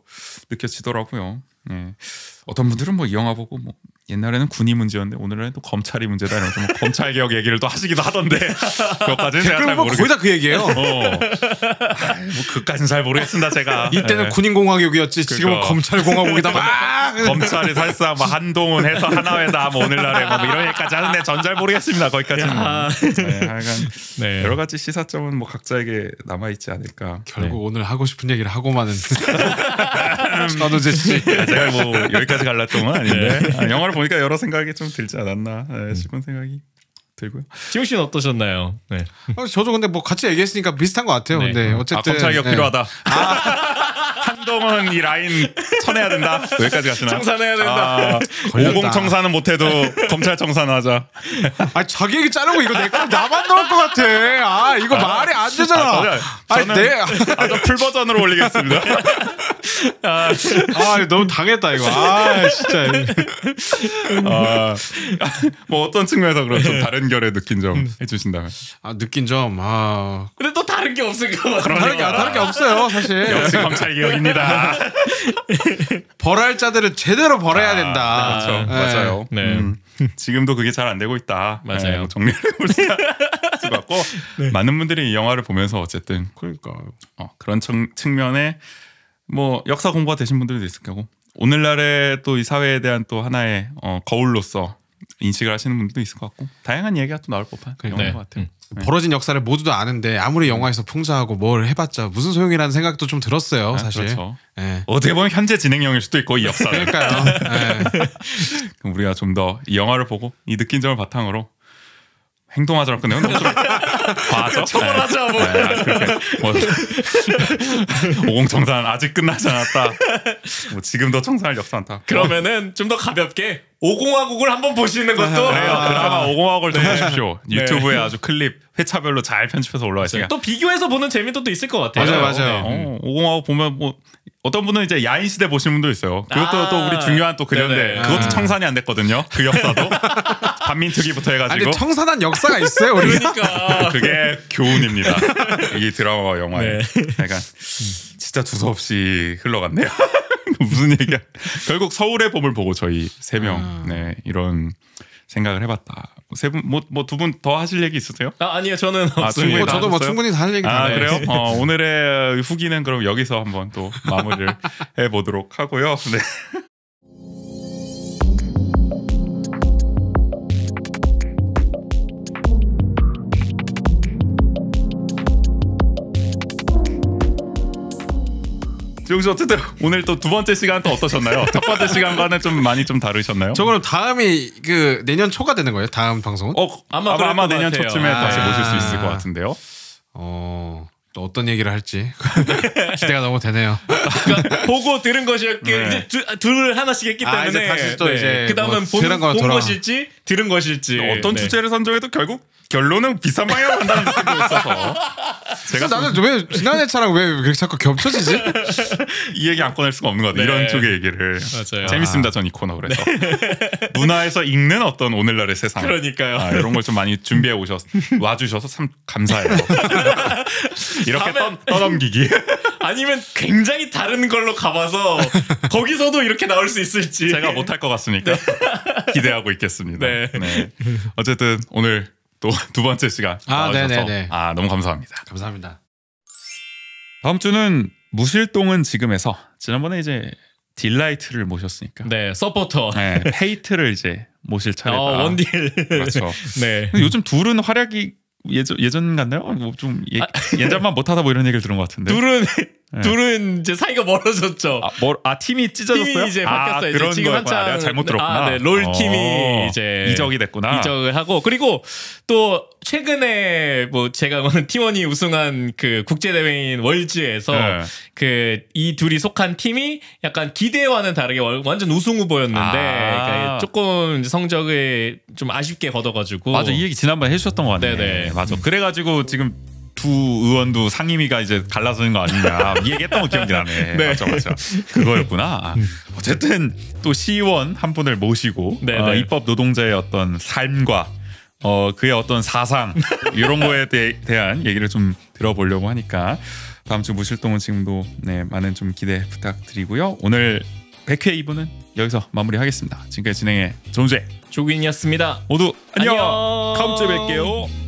느껴지더라고요. 예. 어떤 분들은 뭐 이 영화 보고 뭐 옛날에는 군이 문제였는데 오늘은 또 검찰이 문제다 이러면서 뭐 검찰 개혁 얘기를 또 하시기도 하던데 그것까지는 제가 잘 모르겠어요. 거의 다 그 얘기예요. 뭐 그까지는 잘 모르겠습니다 제가. 이때는 예. 군인공화국이었지 지금은 그러니까. 검찰공화국이다. 검찰이 사실상 뭐 한동훈 해서 하나회다 뭐 오늘날에 뭐 이런 얘기까지 하는데 전 잘 모르겠습니다 거기까지는. 네, 하여간 네. 여러 가지 시사점은 뭐 각자에게 남아 있지 않을까. 결국 오늘 하고 싶은 얘기를 하고만은 전우재 씨. 제가 뭐 여기까지 갈랐던 건 아닌데 영화를 보니까 여러 생각이 좀 들지 않았나 싶은 생각이 들고요. 지웅 씨는 어떠셨나요? 네. 저도 근데 뭐 같이 얘기했으니까 비슷한 것 같아요. 네. 근데 어쨌든 검찰 개혁 네. 필요하다. 한동훈 이 라인 쳐내야 된다. 여기까지 가시나? 청산해야 된다. 50 청산은 못해도 검찰 청산은 하자. 아 자기 얘기 자르고 이거 내 걸 나만 넣을 것 같아. 아 이거 말이 안 되잖아. 저는 풀 버전으로 올리겠습니다. 아 너무 당했다 이거. 아 진짜. 뭐 어떤 측면에서 그런 좀 다른 결의 느낀 점 해주신다면. 아 느낀 점. 근데 또 다른 게 없을 것 같아요. 다른 게 없어요 사실. 역시 검찰 개혁입니다. 벌할 자들은 제대로 벌어야 된다. 그렇죠. 네. 맞아요. 네. 지금도 그게 잘 안 되고 있다. 맞아요. 뭐 정리를 해볼 수가 있을 것 같고 많은 분들이 이 영화를 보면서 어쨌든 그러니까 그런 측면에 뭐 역사 공부가 되신 분들도 있을 거고 오늘날의 또 이 사회에 대한 또 하나의 거울로서 인식을 하시는 분들도 있을 것 같고 다양한 얘기가 또 나올 법한 영화인 것 같아요. 벌어진 역사를 모두도 아는데 아무리 영화에서 풍자하고 뭘 해봤자 무슨 소용이라는 생각도 좀 들었어요 사실. 그렇죠. 네. 어떻게 보면 현재 진행형일 수도 있고 이 역사는. 그러니까요. 네. 그럼 우리가 좀 더 이 영화를 보고 이 느낀 점을 바탕으로 행동하자고 근데 너무 좀 과하죠? 처벌하자 뭐. 뭐 50 청산 아직 끝나지 않았다. 뭐 지금도 청산할 역사 많다. 그러면은 좀 더 가볍게 50화국을 한번 보시는 것도 그래요. 드라마 50억을 좀 보십시오. 네. 유튜브에 아주 클립 회차별로 잘 편집해서 올라와 있으니까. 또 비교해서 보는 재미도 또 있을 것 같아요. 맞아요. 네. 50억을 보면 뭐 어떤 분은 이제 야인 시대 보신 분도 있어요. 그것도 또 우리 중요한 또 그건데 네네. 그것도 청산이 안 됐거든요. 그 역사도 반민특위부터 아니 해가지고 청산한 역사가 있어요 우리가. 그러니까 그게 교훈입니다. 이 드라마와 영화에. 네. 약간 진짜 두서없이 흘러갔네요. 무슨 얘기야? 결국 서울의 봄을 보고 저희 세 명 이런 생각을 해봤다. 세 분 뭐 두 분 더 하실 얘기 있으세요? 아니요 저는 충분히 없습니다. 다 저도 뭐 하셨어요? 충분히 다 할 얘기 다 해요. 그래요? 오늘의 후기는 그럼 여기서 한번 또 마무리를 해보도록 하고요. 네. 지웅 씨 어쨌든 오늘 또 두 번째 시간 또 어떠셨나요? 첫 번째 시간과는 좀 많이 좀 다르셨나요? 저 그럼 다음이 그 내년 초가 되는 거예요? 다음 방송은? 아마 그럴 아마 것 내년 같아요. 초쯤에 다시 아. 모실 수 있을 것 같은데요. 또 어떤 얘기를 할지 기대가 너무 되네요. 그러니까 보고 들은 것이었기 네. 이제 둘을 하나씩 했기 때문에 이제 다시 또 이제 그 다음은 뭐 들은 거 본 돌아- 것일지 들은 것일지 어떤 네. 주제를 선정해도 결국 결론은 비싼 방향으로 간다는 느낌도 있어서 제가 나는 왜 지난해 차랑 왜 그렇게 자꾸 겹쳐지지? 이 얘기 안 꺼낼 수가 없는 것 같아요. 네. 이런 쪽의 얘기를. 맞아요. 재밌습니다. 전 이 코너 그래서 문화에서 읽는 어떤 오늘날의 세상. 그러니까요. 이런 걸 좀 많이 준비해 와주셔서 참 감사해요. 이렇게 떠넘기기. 아니면 굉장히 다른 걸로 가봐서 거기서도 이렇게 나올 수 있을지 제가 못할 것 같으니까 기대하고 있겠습니다. 네. 네. 어쨌든 오늘 또 두 번째 시간 나와주셔서 네네네. 너무 감사합니다. 감사합니다. 다음 주는 무실동은 지금에서 지난번에 이제 딜라이트를 모셨으니까 네, 서포터. 네, 페이트를 이제 모실 차례다. 원딜. 그렇죠. 네. 근데 요즘 둘은 활약이 예전 같나요? 뭐 좀 예전만 못하다 뭐 이런 얘기를 들은 것 같은데. 둘은 이제 사이가 멀어졌죠. 팀이 찢어졌어요? 팀이 이제 바뀌었어요. 그런 이제 지금 거였구나. 한참 내가 잘못 들었구나. 네, 롤 팀이 이제 이적이 됐구나. 이적을 하고 그리고 또 최근에 뭐 제가 응원하는 T1이 우승한 그 국제 대회인 월즈에서 네. 그 이 둘이 속한 팀이 약간 기대와는 다르게 완전 우승 후보였는데 그러니까 조금 성적을 좀 아쉽게 거둬가지고 맞아, 이 얘기 지난번에 해주셨던 것 같네. 네네. 맞아. 그래가지고 지금 두 의원도 상임위가 이제 갈라서는 거 아니냐 이 얘기했던 거 기억이 나네. 네. 맞아. 그거였구나. 어쨌든 또 시의원 한 분을 모시고 네네. 입법 노동자의 어떤 삶과 그의 어떤 사상 이런 거에 대한 얘기를 좀 들어보려고 하니까 다음 주 무실동은 지금도 많은 좀 기대 부탁드리고요. 오늘 100회 2부는 여기서 마무리하겠습니다. 지금까지 진행의 존재 조균이었습니다. 모두 안녕. 안녕. 다음 주에 뵐게요.